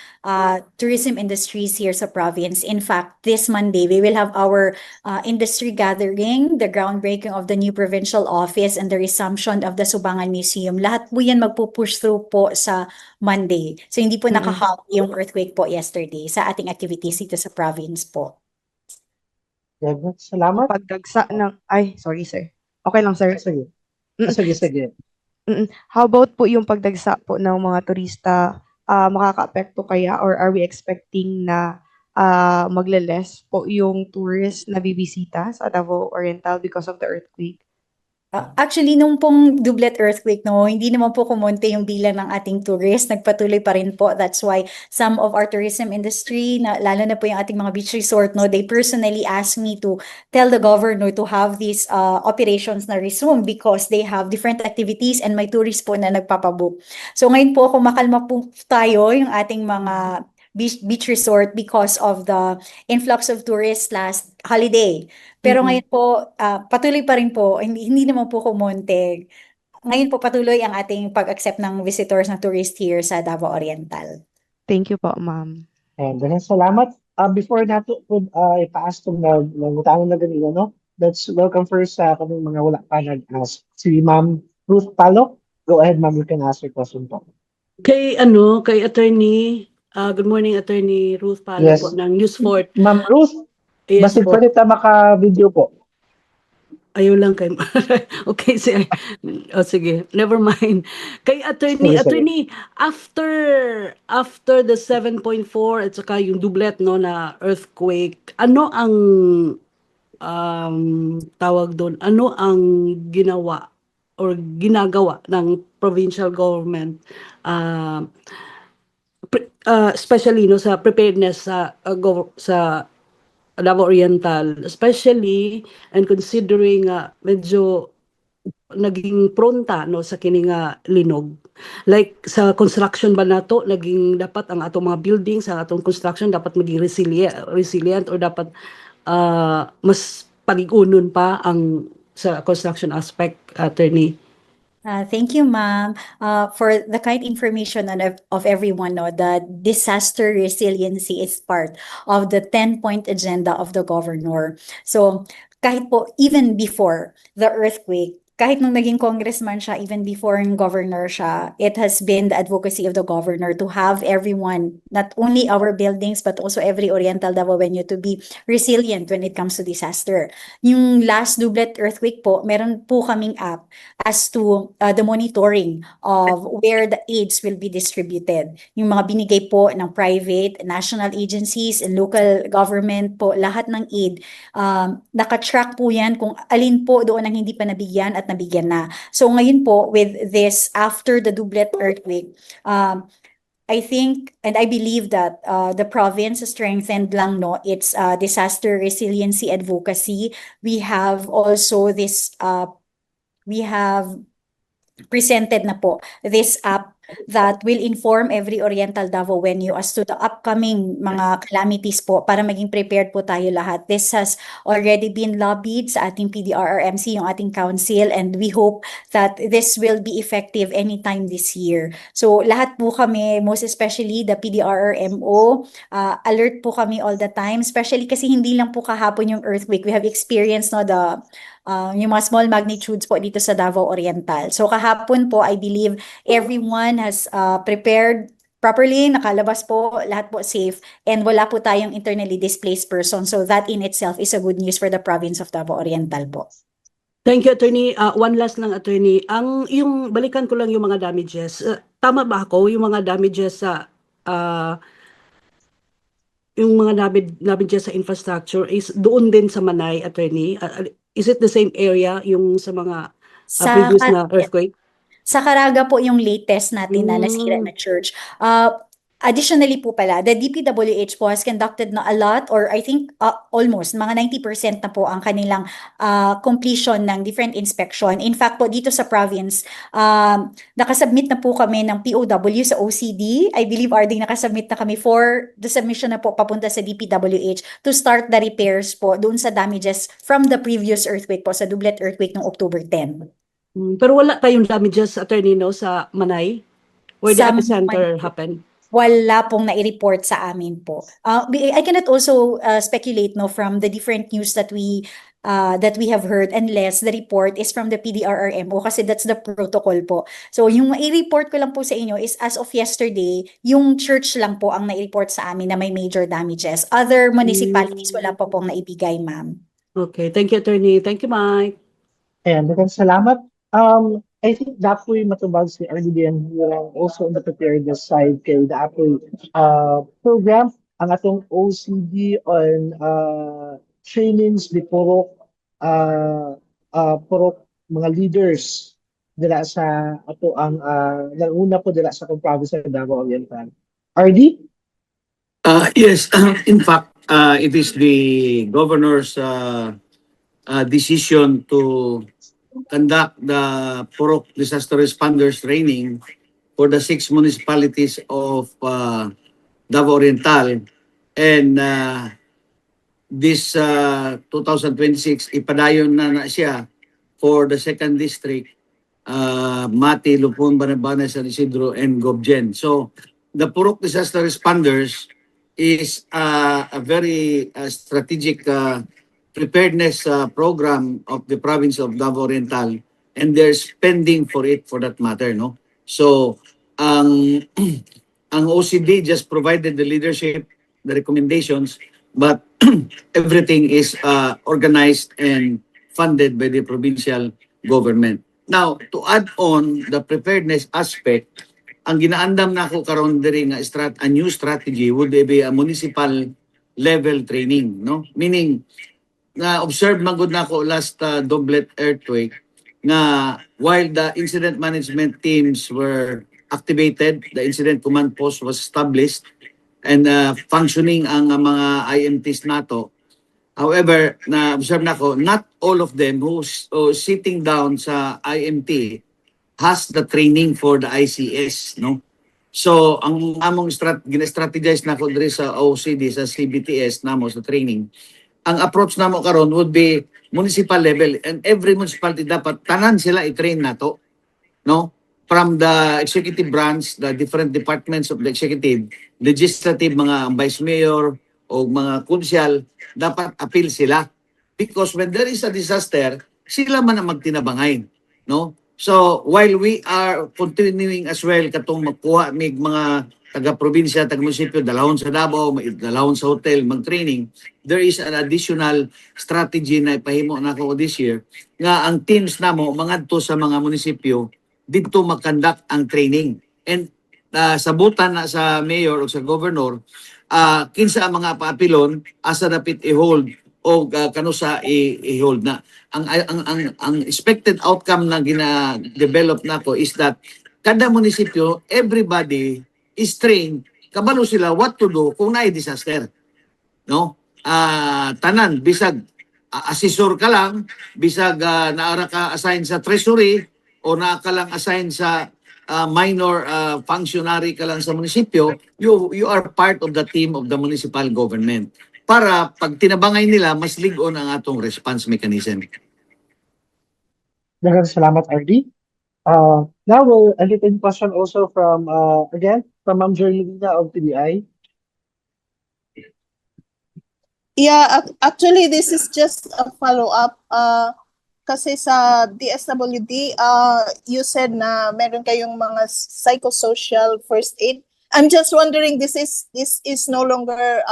D: tourism industries here sa province. In fact, this Monday, we will have our industry gathering, the groundbreaking of the new provincial office, and the resumption of the Subangan Museum. Lahat po yan magpo-push through po sa Monday. So hindi po nakahawak yung earthquake po yesterday sa ating activities dito sa province po.
A: Salamat.
H: Pagdagsa ng sorry sir. Okay lang sir.
A: Sige.
H: Mm.
A: Sige.
H: How about po yung pagdagsa po ng mga turista, makakaapekto kaya or are we expecting na magle-less po yung tourist na bibisita sa Davao Oriental because of the earthquake?
D: Actually, nung pong Dublet earthquake, hindi naman po kumonte yung bilang ng ating tourists. Nagpatuloy pa rin po. That's why some of our tourism industry, lalo na po yung ating mga beach resort, they personally asked me to tell the governor to have these operations na resume because they have different activities and may tourists po na nagpapabook. So ngayon po, kung makalma po tayo yung ating mga beach resort because of the influx of tourists last holiday. Pero ngayon po, patuloy pa rin po, hindi naman po kumonte. Ngayon po patuloy ang ating pag-accept ng visitors na tourist here sa Davao Oriental.
H: Thank you po, ma'am.
A: And salamat. Before nato ipaas itong nangutangan na ganito, let's welcome first sa kaming mga wala pa nag-ask. Si Ma'am Ruth Palo. Go ahead, ma'am, you can ask your question po.
N: Kay attorney, good morning, Attorney Ruth Palo
A: Yes.
N: po ng News 4.
A: Ma'am Ruth,
N: Yes
A: basit
N: po.
A: pa rin maka-video po.
N: Ayaw lang kay Okay, sir. Sige, never mind. Kay
A: Sige.
N: attorney, after the 7.4 at saka yung Dublet na earthquake, ano ang tawag doon? Ano ang ginawa or ginagawa ng provincial government especially sa preparedness sa Davao Oriental, especially and considering medyo naging pronta sa kining linog. Like sa construction ba nato, naging dapat ang atong mga buildings, ang atong construction dapat maging resilient or dapat mas pag-igunon pa ang sa construction aspect, attorney?
D: Thank you, ma'am, for the kind information of everyone. No, the disaster resiliency is part of the 10-point agenda of the governor. So, kahit po, even before the earthquake, kahit nung naging congressman siya, even before yung governor siya, it has been the advocacy of the governor to have everyone, not only our buildings, but also every Oriental Davaoenyo to be resilient when it comes to disaster. Yung last Dublet earthquake po, meron po kaming app as to the monitoring of where the aids will be distributed. Yung mga binigay po ng private, national agencies, and local government po, lahat ng aid, nakatrack po yan kung alin po doon ang hindi pa nabigyan at nabigyan na. So ngayon po, with this, after the Dublet earthquake, I think and I believe that the province strengthened lang no its disaster resiliency advocacy. We have also this we have presented na po this app that will inform every Oriental Davaoenyo as to the upcoming mga calamities po para maging prepared po tayo lahat. This has already been lobbied sa ating PDRRMC, yung ating council, and we hope that this will be effective anytime this year. So lahat po kami, most especially the PDRRMO, alert po kami all the time, especially kasi hindi lang po kahapon yung earthquake. We have experienced no, yung mga small magnitudes po dito sa Davao Oriental. So kahapon po, I believe everyone has prepared properly, nakalabas po, lahat po safe, and wala po tayong internally displaced person. So that in itself is a good news for the province of Davao Oriental po.
N: Thank you, Attorney. One last lang, Attorney. Yung balikan ko lang yung mga damages. Tama ba ako? Yung mga damages sa yung mga damages sa infrastructure is doon din sa Manay, Attorney? Is it the same area yung sa mga previous na earthquake?
D: Sa Caraga po yung latest natin na nasira na church. Additionally po pala, the DPWH po has conducted na a lot, or I think almost mga 90% na po ang kanilang completion ng different inspection. In fact po dito sa province, nakasubmit na po kami ng POW sa OCD. I believe nakasubmit na kami for the submission na po papunta sa DPWH to start the repairs po doon sa damages from the previous earthquake po, sa Dublet earthquake noong October 10.
N: Pero wala tayong damages, Attorney, no, sa Manay? Where the epicenter happened?
D: Wala pong nai-report sa amin po. I cannot also speculate no from the different news that we have heard, unless the report is from the PDRRMO, kasi that's the protocol po. So yung mai-report ko lang po sa inyo is as of yesterday, yung church lang po ang nai-report sa amin na may major damages. Other municipalities wala pa pong naibigay, ma'am.
N: Okay, thank you, Attorney. Thank you, Mike.
A: Ayan, maraming salamat. I think Dapoy matubag si RDBN also on the preparedness side kay Dapoy program ang atong OCD on trainings ni puro mga leaders dila sa ato ang nanguna po dila sa province sa Davao Oriental. RD?
I: Yes, in fact, it is the governor's decision to conduct the Purok Disaster Responders Training for the 6 municipalities of Davao Oriental. And this 2026, ipadayon na siya for the 2nd district, Mati, Lupon, Banabanes, San Isidro, and Gobjen. So the Purok Disaster Responders is a very strategic preparedness program of the province of Davao Oriental, and they're spending for it for that matter, no? So ang OCD just provided the leadership, the recommendations, but everything is organized and funded by the provincial government. Now, to add on the preparedness aspect, ang ginaandam na ako karon diri nga a new strategy would be a municipal level training, no? Meaning na-observe magud na ako last Dublet earthquake na while the incident management teams were activated, the incident command post was established, and functioning ang mga IMTs nato. However, na-observe na ako, not all of them who's sitting down sa IMT has the training for the ICS, no? So, ang among gina-strategize na ko diri sa OCD, sa CBTS namo sa training, ang approach namo karon would be municipal level, and every municipality dapat tanan sila i-train nato.
O: no? From the executive branch, the different departments of the executive, legislative, mga vice mayor o mga kunsyal, dapat appeal sila. Because when there is a disaster, sila man ang magtinabangay, no? So, while we are continuing as well katong magkuha mig mga taga-probinsya, taga-munisipyo, dalahon sa Davao, dalahon sa hotel, mag-training, there is an additional strategy na ipahimo na ako this year nga ang teams namo mangadto sa mga munisipyo dito mag-conduct ang training. And sabutan na sa mayor o sa governor, kinsa ang mga paapilon asa dapat i-hold o kanusa i-hold na. Ang expected outcome na gina-develop nako is that kada munisipyo, everybody is trained, kabalo sila what to do kung naay disaster. No? Tanan, bisag assessor ka lang, bisag naara ka assign sa treasury o naa ka lang assign sa minor functionary ka lang sa munisipyo, you are part of the team of the municipal government. Para pag tinabangay nila, mas ligon ang atong response mechanism.
A: Daghang salamat, RD. Now we'll entertain question also from, again, from Ma'am Jerlina of PDI.
E: Yeah, actually, this is just a follow-up. Kasi sa DSWD, you said na meron kayong mga psychosocial first aid. I'm just wondering, this is no longer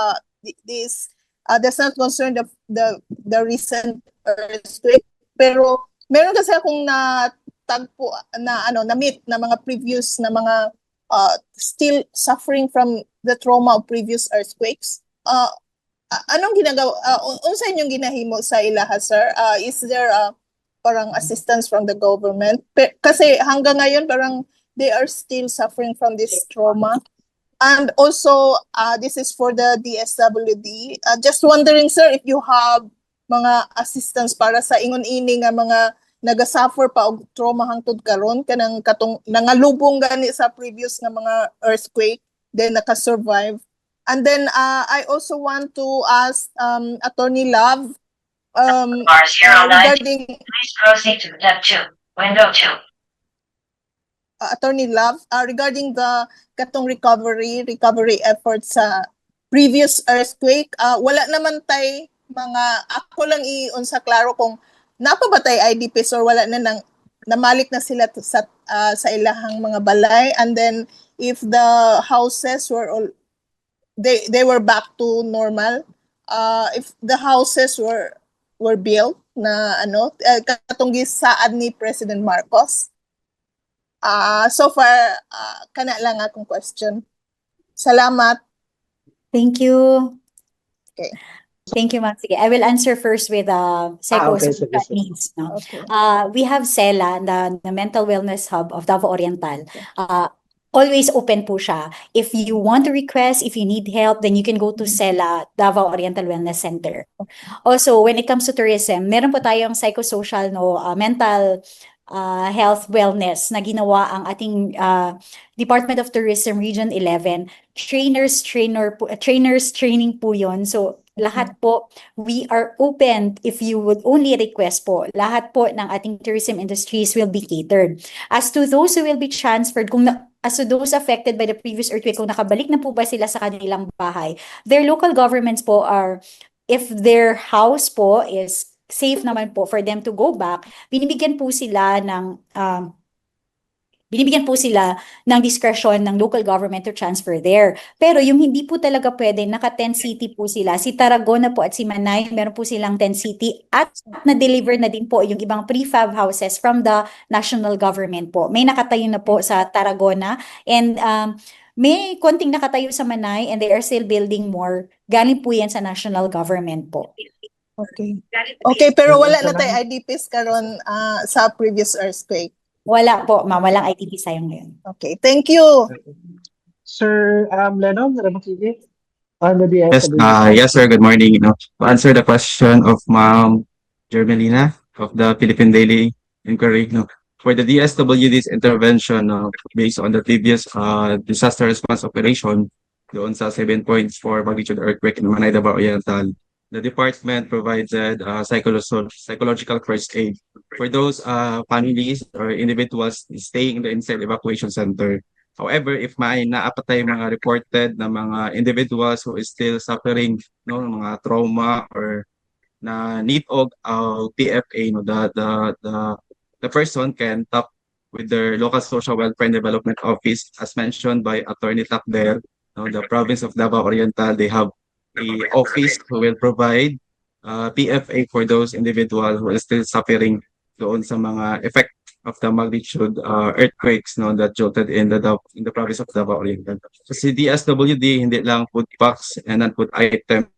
E: does not concern the recent earthquake. Pero meron kasi akong natagpo na meet na mga previous na mga still suffering from the trauma of previous earthquakes. Anong ginagawa, unsa inyong ginahimo sa ilaha, sir? Is there parang assistance from the government? Kasi hanggang ngayon parang they are still suffering from this trauma. And also, this is for the DSWD. Just wondering, sir, if you have mga assistance para sa ingon-ini nga mga nagasuffer pa og trauma hangtod karon kanang katong nangalubong gani sa previous nga mga earthquake, then naka-survive. And then I also want to ask Attorney Love regarding
P: please proceed to step 2, window 2.
E: Attorney Love, regarding the katong recovery efforts sa previous earthquake, wala naman tay mga, ako lang i-unsa klaro kung napabatay IDPs or wala na nang namalik na sila sa ilahang mga balay, and then if the houses were all they were back to normal, if the houses were built na katong gisaad ni President Marcos. So far kana lang akong question. Salamat.
D: Thank you.
E: Okay.
D: Thank you, Ma'am. Sige, I will answer first with psychosocial needs. No?
E: Okay.
D: We have CELA, the Mental Wellness Hub of Davao Oriental. Always open po siya. If you want to request, if you need help, then you can go to CELA, Davao Oriental Wellness Center. Also, when it comes to tourism, meron po tayong psychosocial, mental health wellness na ginawa ang ating Department of Tourism Region 11. Trainers training po yon. So, lahat po, we are open if you would only request po. Lahat po ng ating tourism industries will be catered. As to those who will be transferred, as to those affected by the previous earthquake, kung nakabalik na po ba sila sa kanilang bahay, their local governments po are, if their house po is safe naman po for them to go back, binibigyan po sila ng discretion ng local government to transfer there. Pero yung hindi po talaga pwede, naka 10 city po sila. Si Tarragona po at si Manay, meron po silang 10 city at na-deliver na din po yung ibang prefab houses from the national government po. May nakatayo na po sa Tarragona and may konting nakatayo sa Manay and they are still building more. Galing po yan sa national government po.
E: Okay. Okay, pero wala na tayo IDPs karon sa previous earthquake.
D: Wala po, ma'am. Walang IDP sayang ngayon.
E: Okay, thank you.
A: Sir Lennon, Ramakigi, on the
M: Yes,
A: DSWD.
M: yes, sir. Good morning. To answer the question of Ma'am Jermelina of the Philippine Daily Inquiry, for the DSWD's intervention based on the previous disaster response operation doon sa 7.4 magnitude earthquake in Manay, Davao Oriental, the department provided psychological first aid for those families or individuals staying in the inside evacuation center. However, if may naapatay mga reported na mga individuals who is still suffering no mga trauma or na need og PFA no the person can talk with their local social welfare and development office as mentioned by Attorney Takder. No, the province of Davao Oriental, they have a office who will provide PFA for those individuals who are still suffering doon sa mga effect of the magnitude earthquakes no that jolted in the province of Davao Oriental. So si DSWD hindi lang food box and non-food item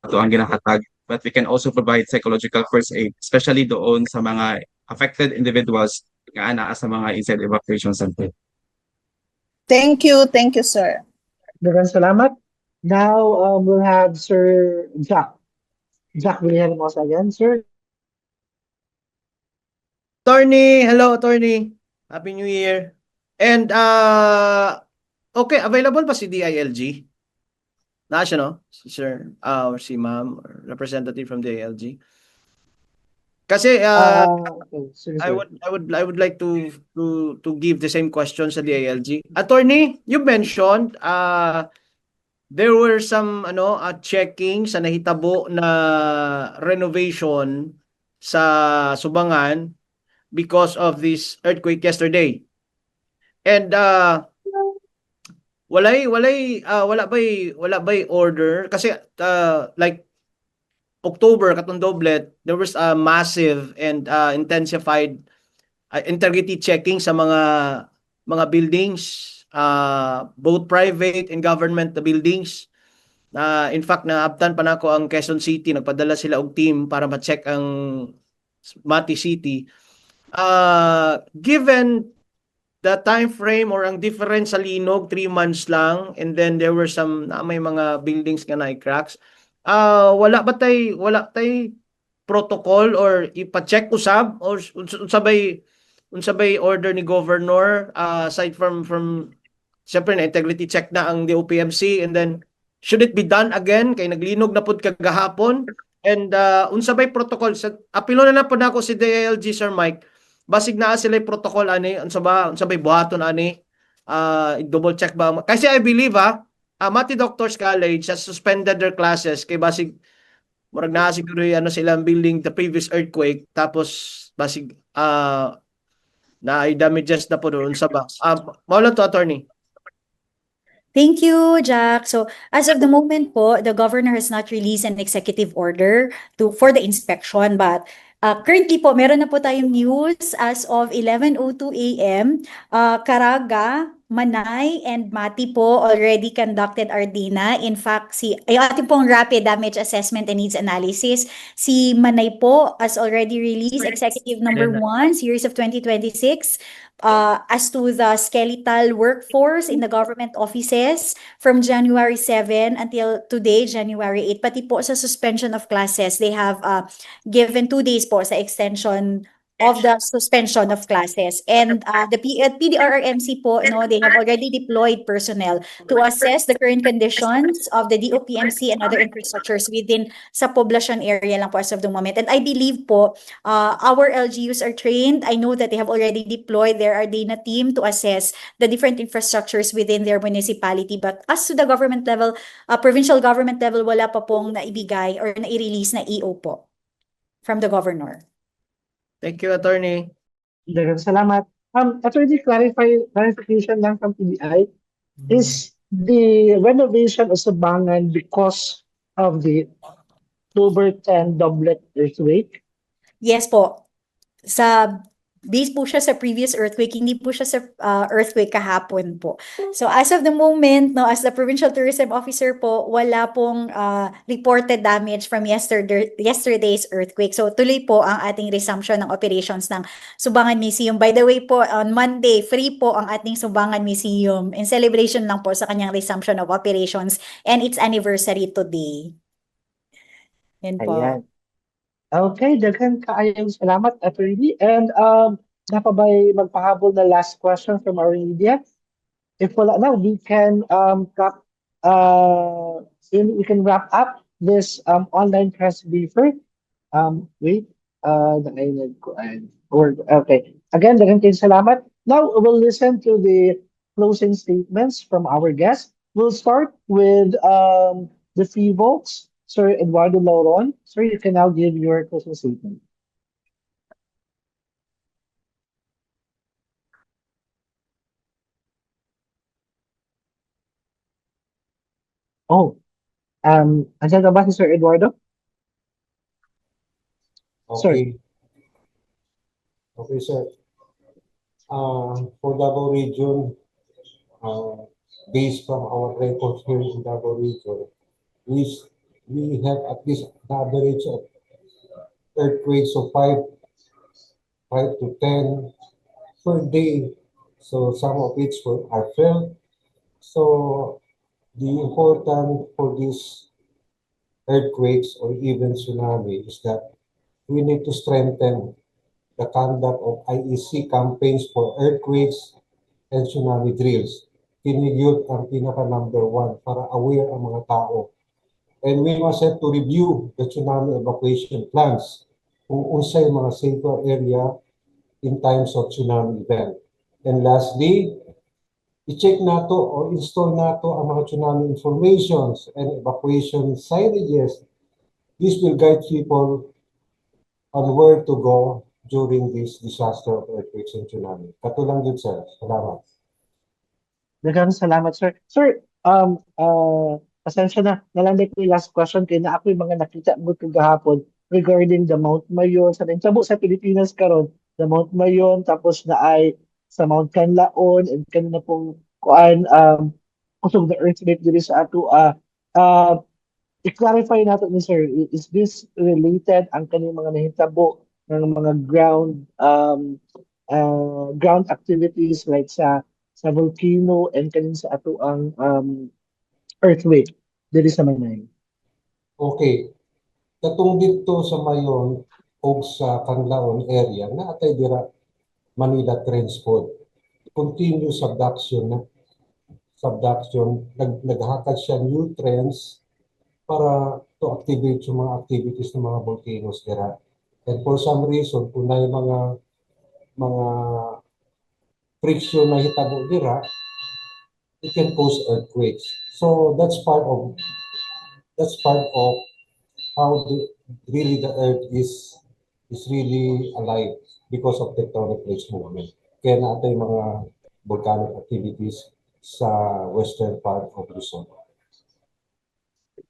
M: ito ang ginahatag, but we can also provide psychological first aid, especially doon sa mga affected individuals nga naa sa mga inside evacuation center.
E: Thank you, sir.
A: Daghang salamat. Now, we'll have Sir Jack. Jack, will you have us again, sir?
J: Attorney, hello attorney. Happy New Year. And okay, available ba si DILG? Na siya, no? Si sir or si ma'am or representative from DILG. Kasi
A: Okay, sige,
J: I
A: sir.
J: would like to give the same question sa DILG. Attorney, you mentioned there were some checking sa nahitabo na renovation sa Subangan because of this earthquake yesterday. And wala ba'y order kasi like October katong Doblet, there was a massive and intensified integrity checking sa mga buildings, both private and government buildings. In fact, naabtan pa nako ang Quezon City, nagpadala sila og team para ma-check ang Mati City. Given the time frame or ang difference sa linog, 3 months lang, and then there were some may mga buildings nga na cracks. Wala tay protocol or ipa-check usab or unsabay order ni governor aside from syempre na integrity check na ang DOPMC, and then should it be done again kay naglinog na pud kagahapon, and unsabay protocol sa apilo na pud nako si DILG, Sir Mike, basig naa sila protocol ani unsabay buhaton ani double check ba kasi I believe Mati Doctors College has suspended their classes kay basig murag naa siguro silang building the previous earthquake, tapos basig na ay damages na po doon sa box. Mao lang to, attorney.
D: Thank you, Jack. So, as of the moment po, the governor has not released an executive order for the inspection, but currently po, meron na po tayong news as of 11:02 a.m. Caraga, Manay, and Mati po already conducted RDNA. In fact, yung ating pong rapid damage assessment and needs analysis, si Manay po has already released executive number 1, series of 2026. As to the skeletal workforce in the government offices from January 7 until today, January 8, pati po sa suspension of classes, they have given 2 days po sa extension of the suspension of classes. And the PDRRMC po, they have already deployed personnel to assess the current conditions of the DOPMC and other infrastructures within sa poblacion area lang po as of the moment. And I believe po, our LGUs are trained. I know that they have already deployed their RDNA team to assess the different infrastructures within their municipality. But as to the government level, provincial government level, wala pa pong naibigay or nai-release na EO po from the governor.
J: Thank you, attorney.
A: Daghang salamat. Attorney, clarification lang from PDI. Is the renovation of Subangan because of the October 10 Doblet earthquake?
D: Yes po. Based po siya sa previous earthquake, hindi po siya sa earthquake kahapon po. So as of the moment, as the Provincial Tourism Officer po, wala pong reported damage from yesterday's earthquake. So tuloy po ang ating resumption ng operations ng Subangan Museum. By the way po, on Monday, free po ang ating Subangan Museum in celebration lang po sa kanyang resumption of operations and its anniversary today. Yan po.
A: Ayan. Okay, daghang kaayong salamat, attorney. And napabay magpahabol na last question from our media. If wala na, we can wrap up this online press briefer. Wait, nakainag ko. Okay. Again, daghang kayong salamat. Now, we'll listen to the closing statements from our guests. We'll start with the three votes. Sir Eduardo Lauron. Sir, you can now give your closing statement. Oh, andyan na ba si Sir Eduardo?
B: Okay. Okay, sir. For Davao Region, based from our records here in Davao Region, we have at least the average of earthquakes of 5 to 10 per day. So some of which are felt. So the important for these earthquakes or even tsunami is that we need to strengthen the conduct of IEC campaigns for earthquakes and tsunami drills. Pinigil ang pinaka number 1 para aware ang mga tao. And we must have to review the tsunami evacuation plans kung unsay mga safer area in times of tsunami event. And lastly, i-check nato or install nato ang mga tsunami informations and evacuation signages. This will guide people on where to go during this disaster of earthquakes and tsunami. Katulang yun, sir. Salamat.
A: Daghang salamat, sir. Sir, pasensya na, nalanday ko yung last question kaya na ako yung mga nakita mo kagahapon regarding the Mount Mayon sa Tabo sa Pilipinas karon, the Mount Mayon tapos na ay sa Mount Canlaon and kanina pong kuan kusog the earthquake diri sa ato i-clarify nato ni sir, is this related ang kaning mga nahitabo ng mga ground activities like sa volcano and kanin sa ato ang earthquake diri sa Manay?
B: Okay. Katong dito sa Mayon o sa Canlaon area na atay dira Manila Trench Fault. Continuous subduction, naghakad siya new trends para to activate yung mga activities ng mga volcanoes dira. And for some reason, kung na yung mga friction na hitabo dira, it can cause earthquakes. So that's part of how really the earth is really alive because of tectonic plates movement. Kaya natin yung mga volcanic activities sa western part of Luzon.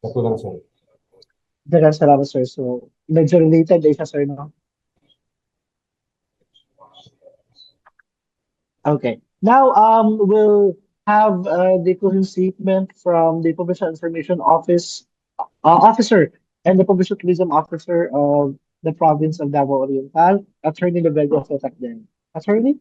B: Katulang, sir.
A: Daghang salamat, sir. So, medyo related din siya, sir, no? Okay. Now, we'll have the closing statement from the Provincial Information Office Officer and the Provincial Tourism Officer of the Province of Davao Oriental, Attorney Lebelgo Fetacden. Attorney?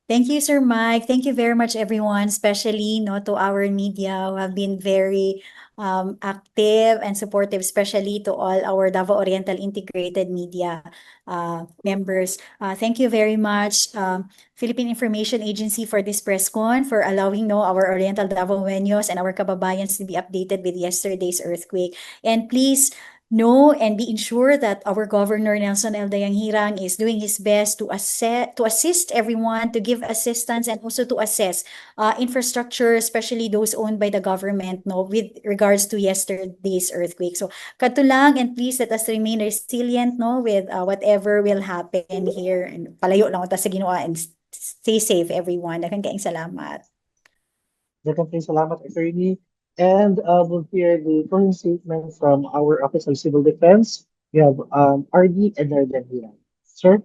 D: Thank you, Sir Mike. Thank you very much, everyone, especially to our media who have been very active and supportive, especially to all our Davao Oriental Integrated Media members. Thank you very much, Philippine Information Agency, for this press con, for allowing our Oriental Davaoenos and our kababayans to be updated with yesterday's earthquake. And please know and be ensured that our Governor Nelson L. Dayanghirang is doing his best to assist everyone, to give assistance, and also to assess infrastructure, especially those owned by the government, with regards to yesterday's earthquake. So, katulang, and please let us remain resilient, with whatever will happen here. And palayo lang ta sa Ginoo, and stay safe, everyone. Daghang kaayong salamat.
A: Daghang kaayong salamat, Attorney. And we'll hear the closing statement from our Office of Civil Defense. We have RD and Narden here. Sir?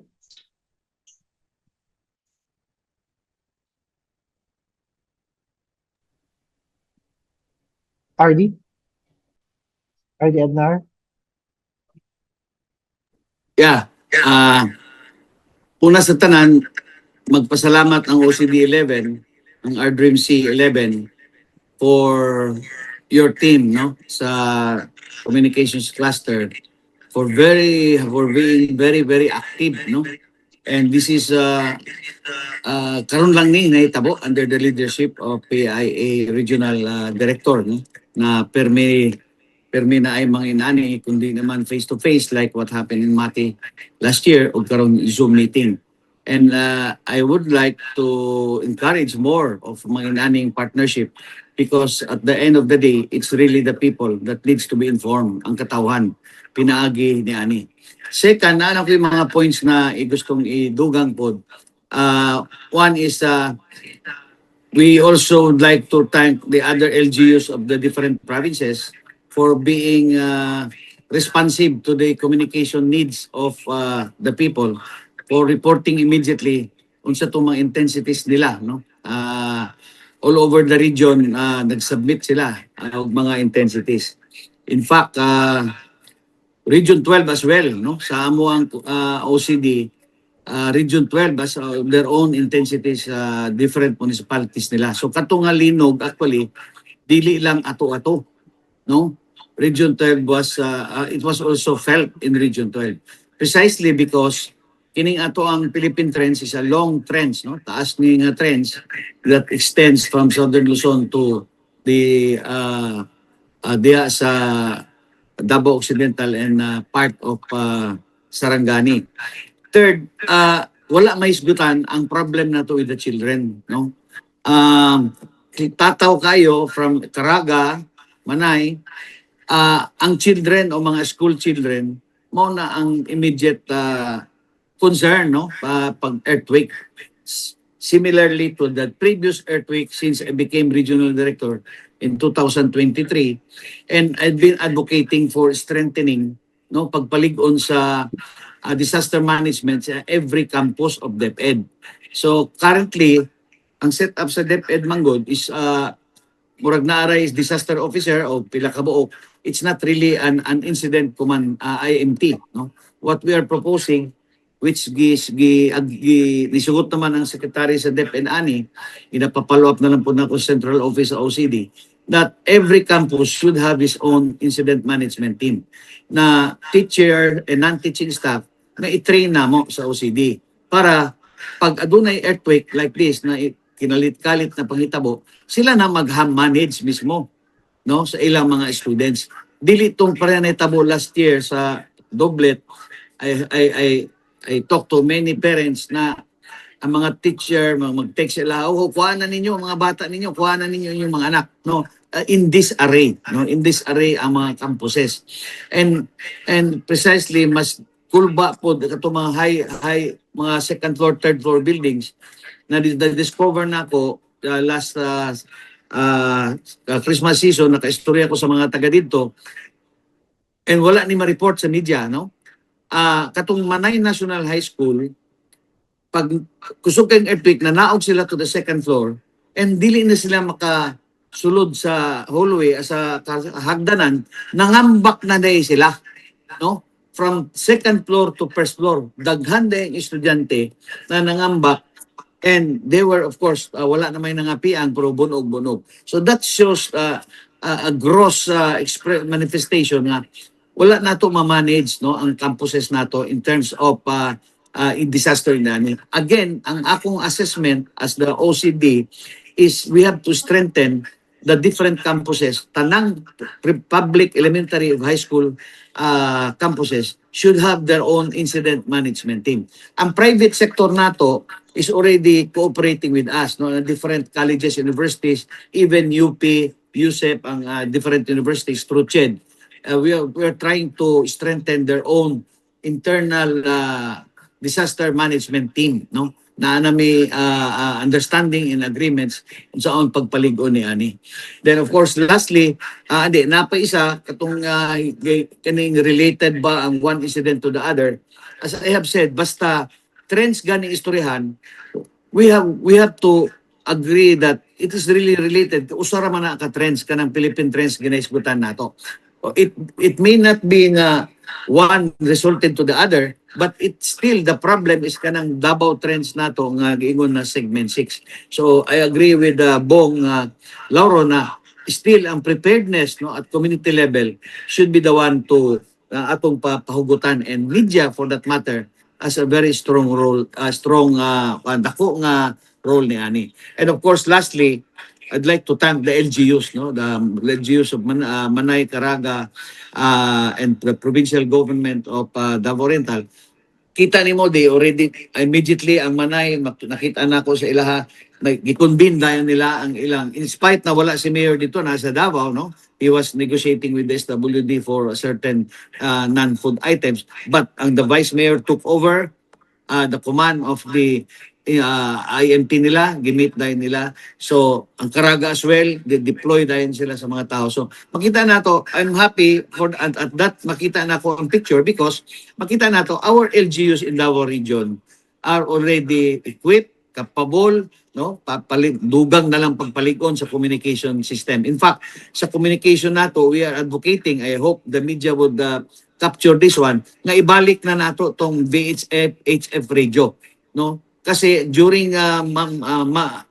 A: RD? RD Ednar?
O: Yeah. Una sa tanan, magpasalamat ang OCD 11, ang RDRIM C11, for your team, sa communications cluster, for being very, very active, and this is karon lang ni nahitabo under the leadership of PIA regional director, na permi na ay mga inani kundi naman face to face like what happened in Mati last year o karon Zoom meeting. And I would like to encourage more of mga inaning partnership because at the end of the day, it's really the people that needs to be informed, ang katawan, pinaagi ni ani. Second, ano ko yung mga points na gustong idugang po. One is we also would like to thank the other LGUs of the different provinces for being responsive to the communication needs of the people for reporting immediately unsa to mga intensities nila, no? All over the region nag-submit sila og mga intensities. In fact, Region 12 as well, no? Sa amo ang OCD, Region 12 has their own intensities, different municipalities nila. So katong nga linog actually dili lang ato-ato, no? Region 12 was it was also felt in Region 12 precisely because kining ato ang Philippine Trench is a long trench, no? Taas ni nga trench that extends from Southern Luzon to the diya sa Davao Occidental and part of Sarangani. Third, wala may isgutan ang problem na to with the children, no? Tataw kayo from Caraga, Manay, ang children o mga school children mo na ang immediate concern, no? Pag earthquake. Similarly to the previous earthquake since I became regional director in 2023, and I've been advocating for strengthening, no, pagpalig-on sa disaster management sa every campus of DepEd. So currently, ang setup sa DepEd Manggod is murag naara is disaster officer o pila ka buok. It's not really an incident command IMT, no? What we are proposing, which nisugot naman ang secretary sa DepEd ani, inapapalo up na lang po na ko central office sa OCD, that every campus should have its own incident management team na teacher and non-teaching staff na i-train na mo sa OCD para pag adunay earthquake like this na kinalit-kalit na panghitabo, sila na mag-manage mismo, no, sa ilang mga students. Dili tong panghitabo last year sa Doblet, I talked to many parents na ang mga teacher mag-text sila, kuha na ninyo mga bata ninyo, kuha na ninyo yung mga anak, no? In this array, no? In this array ang mga campuses. And precisely mas kulba po kato mga high mga second floor, third floor buildings na discover na ko last Christmas season, naka-istorya ko sa mga taga dito and wala ni ma-report sa media, no? Katong Manay National High School, pag kusog kang earthquake na naog sila to the second floor and dili na sila makasulod sa hallway sa hagdanan, nangambak na day sila, no? From second floor to first floor, daghan day ang estudyante na nangambak and they were of course wala na may nangapian pero bunog. So that shows a gross manifestation nga wala nato ma-manage, no, ang campuses nato in terms of in disaster na. Again, ang akong assessment as the OCD is we have to strengthen the different campuses. Tanang public, elementary, high school campuses should have their own incident management team. Ang private sector nato is already cooperating with us, no, different colleges, universities, even UP, USEP, ang different universities through CHED. We are trying to strengthen their own internal disaster management team, no, na may understanding and agreements sa on pagpalig-on ni ani. Then of course lastly, napaisa katong kaning related ba ang one incident to the other. As I have said, basta trends gani istoryahan, we have to agree that it is really related. Usara man na ka trends kanang Philippine trends ginaisgutan nato. It may not be one resulted to the other, but it's still the problem is kanang Davao trends nato nga giingon na segment 6. So I agree with Bong Lauro na still ang preparedness, no, at community level should be the one to atong pahugutan, and media for that matter as a very strong role, dako nga role ni ani. And of course lastly, I'd like to thank the LGUs, no, the LGUs of Manay, Caraga, and the provincial government of Davao Oriental. Kita nimo they already immediately ang Manay nakita na ko sa ilaha nag-convene dayon nila ang ilang in spite na wala si mayor dito nasa Davao, no, he was negotiating with the SWD for certain non-food items, but ang the vice mayor took over the command of the IMT nila, gimit dahil nila. So, ang Caraga as well, deploy dahil sila sa mga tao. So, makita na to, I'm happy for at that makita na ko ang picture because makita na to, our LGUs in Davao region are already equipped, capable, no? Dugang na lang pagpalikon sa communication system. In fact, sa communication nato, we are advocating, I hope the media would capture this one, na ibalik na nato tong VHF, HF radio, no? Kasi during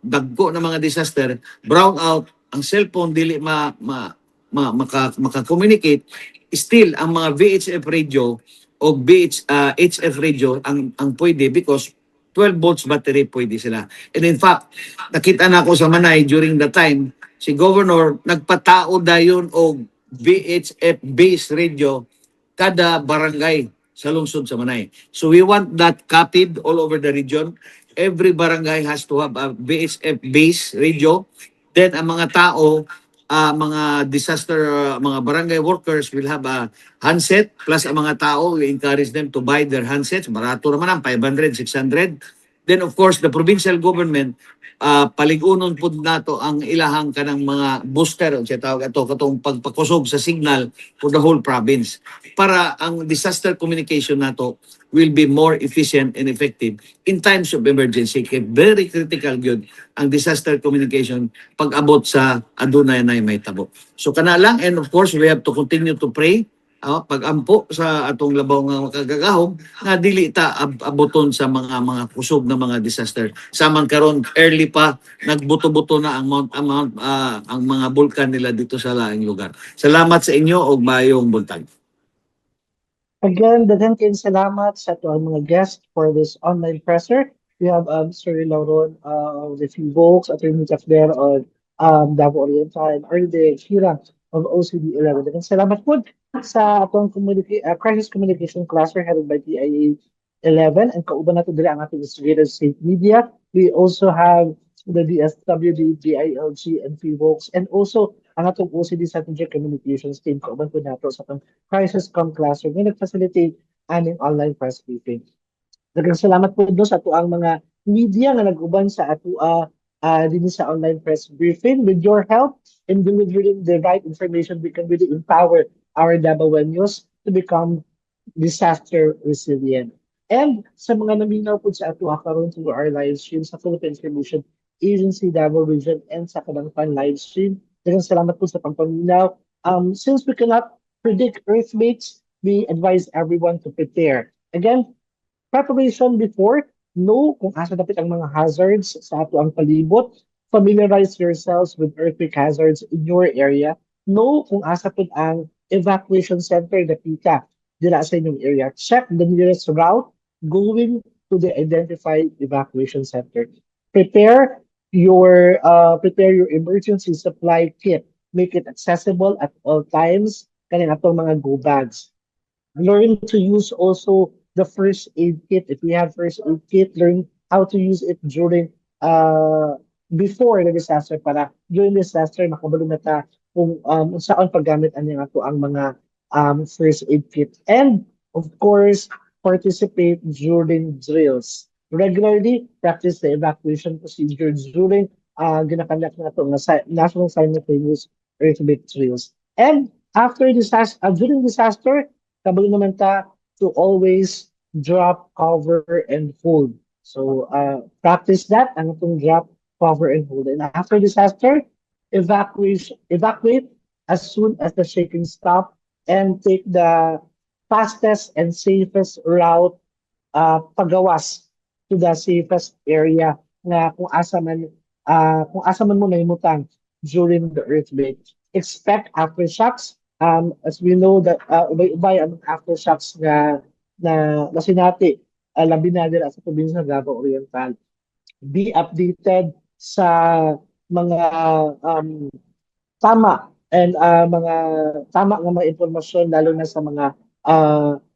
O: dagko na mga disaster, brown out, ang cellphone dili maka-communicate, still ang mga VHF radio o HF radio ang pwede because 12 volts battery pwede sila. And in fact, nakita na ako sa Manay during the time, si Governor nagpatao dayon og VHF based radio kada barangay sa lungsod sa Manay. So we want that copied all over the region. Every barangay has to have a VHF-based radio. Then ang mga tao, mga disaster, mga barangay workers will have a handset. Plus ang mga tao, we encourage them to buy their handsets. Barato naman ang 500, 600. Then of course, the provincial government, paligunon po nato ang ilahang kanang mga booster, siya tawag ito, katong pagpakusog sa signal for the whole province. Para ang disaster communication nato will be more efficient and effective in times of emergency. Kaya very critical yun ang disaster communication pag abot sa adunay na may tabo. So kana lang, and of course, we have to continue to pray pag-ampo sa atong labaw nga makagagahom nga dili ta abuton sa mga kusog na mga disaster. Saman karon early pa nagbuto-buto na ang ang mga bulkan nila dito sa laing lugar. Salamat sa inyo og maayong buntag.
A: Again, daghang kayong salamat sa ato ang mga guests for this online presser. We have Sir Lauron of the Volks, Attorney Tacder of Davao Oriental, and Arde Hirang of OCD 11. Daghang salamat po sa atong crisis communication cluster headed by TIA 11, and kauban nato diri ang ating investigative state media. We also have the DSWD, DILG, and PVOX, and also ang atong OCD Strategic Communications team kauban po nato sa atong crisis com cluster nga nag-facilitate aning online press briefing. Daghang salamat po sa ato ang mga media nga nag-uban sa ato din sa online press briefing. With your help in delivering the right information, we can really empower our Davaoenos to become disaster resilient. And sa mga naminaw po sa ato karon through our live stream sa Philippine Information Agency Davao Region and sa Kadangpan live stream, daghang salamat po sa pagpaminaw. Since we cannot predict earthquakes, we advise everyone to prepare. Again, preparation before, know kung asa dapat ang mga hazards sa ato ang palibot, familiarize yourselves with earthquake hazards in your area, know kung asa po ang evacuation center na pika dila sa inyong area. Check the nearest route going to the identified evacuation center. Prepare your emergency supply kit. Make it accessible at all times. Kanin atong mga go bags. Learn to use also the first aid kit. If you have first aid kit, learn how to use it during before the disaster para during disaster makabalo na ta kung saan paggamit ang mga first aid kit. And of course, participate during drills. Regularly practice the evacuation procedure during ginakandak na ito national simultaneous earthquake drills. And after disaster, during disaster, kabalo naman ta to always drop, cover, and hold. So practice that, ang itong drop, cover, and hold. And after disaster, evacuate as soon as the shaking stop and take the fastest and safest route pagawas to the safest area na kung asa man mo nahimutang during the earthquake. Expect aftershocks. As we know that ubay-ubay ang aftershocks na sinati labi na dira sa probinsya ng Davao Oriental. Be updated sa mga tama and tama nga mga impormasyon lalo na sa mga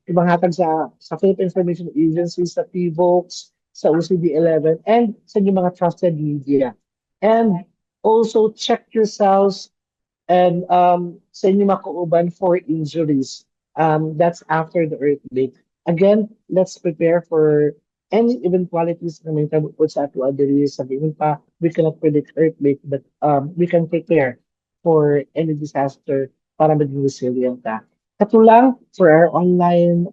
A: ibanghatag sa Philippine Information Agency, sa PVOX, sa OCD11, and sa inyong mga trusted media. And also check yourselves and sa inyong mga kauban for injuries. That's after the earthquake. Again, let's prepare for any eventualities na may tabukod sa ato adiri. Sabihin pa, we cannot predict earthquake, but we can prepare for any disaster para maging resilient ta. Katulang for our online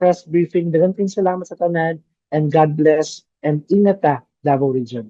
A: press briefing. Daghang salamat sa tanan and God bless and ingat ta, Davao Region.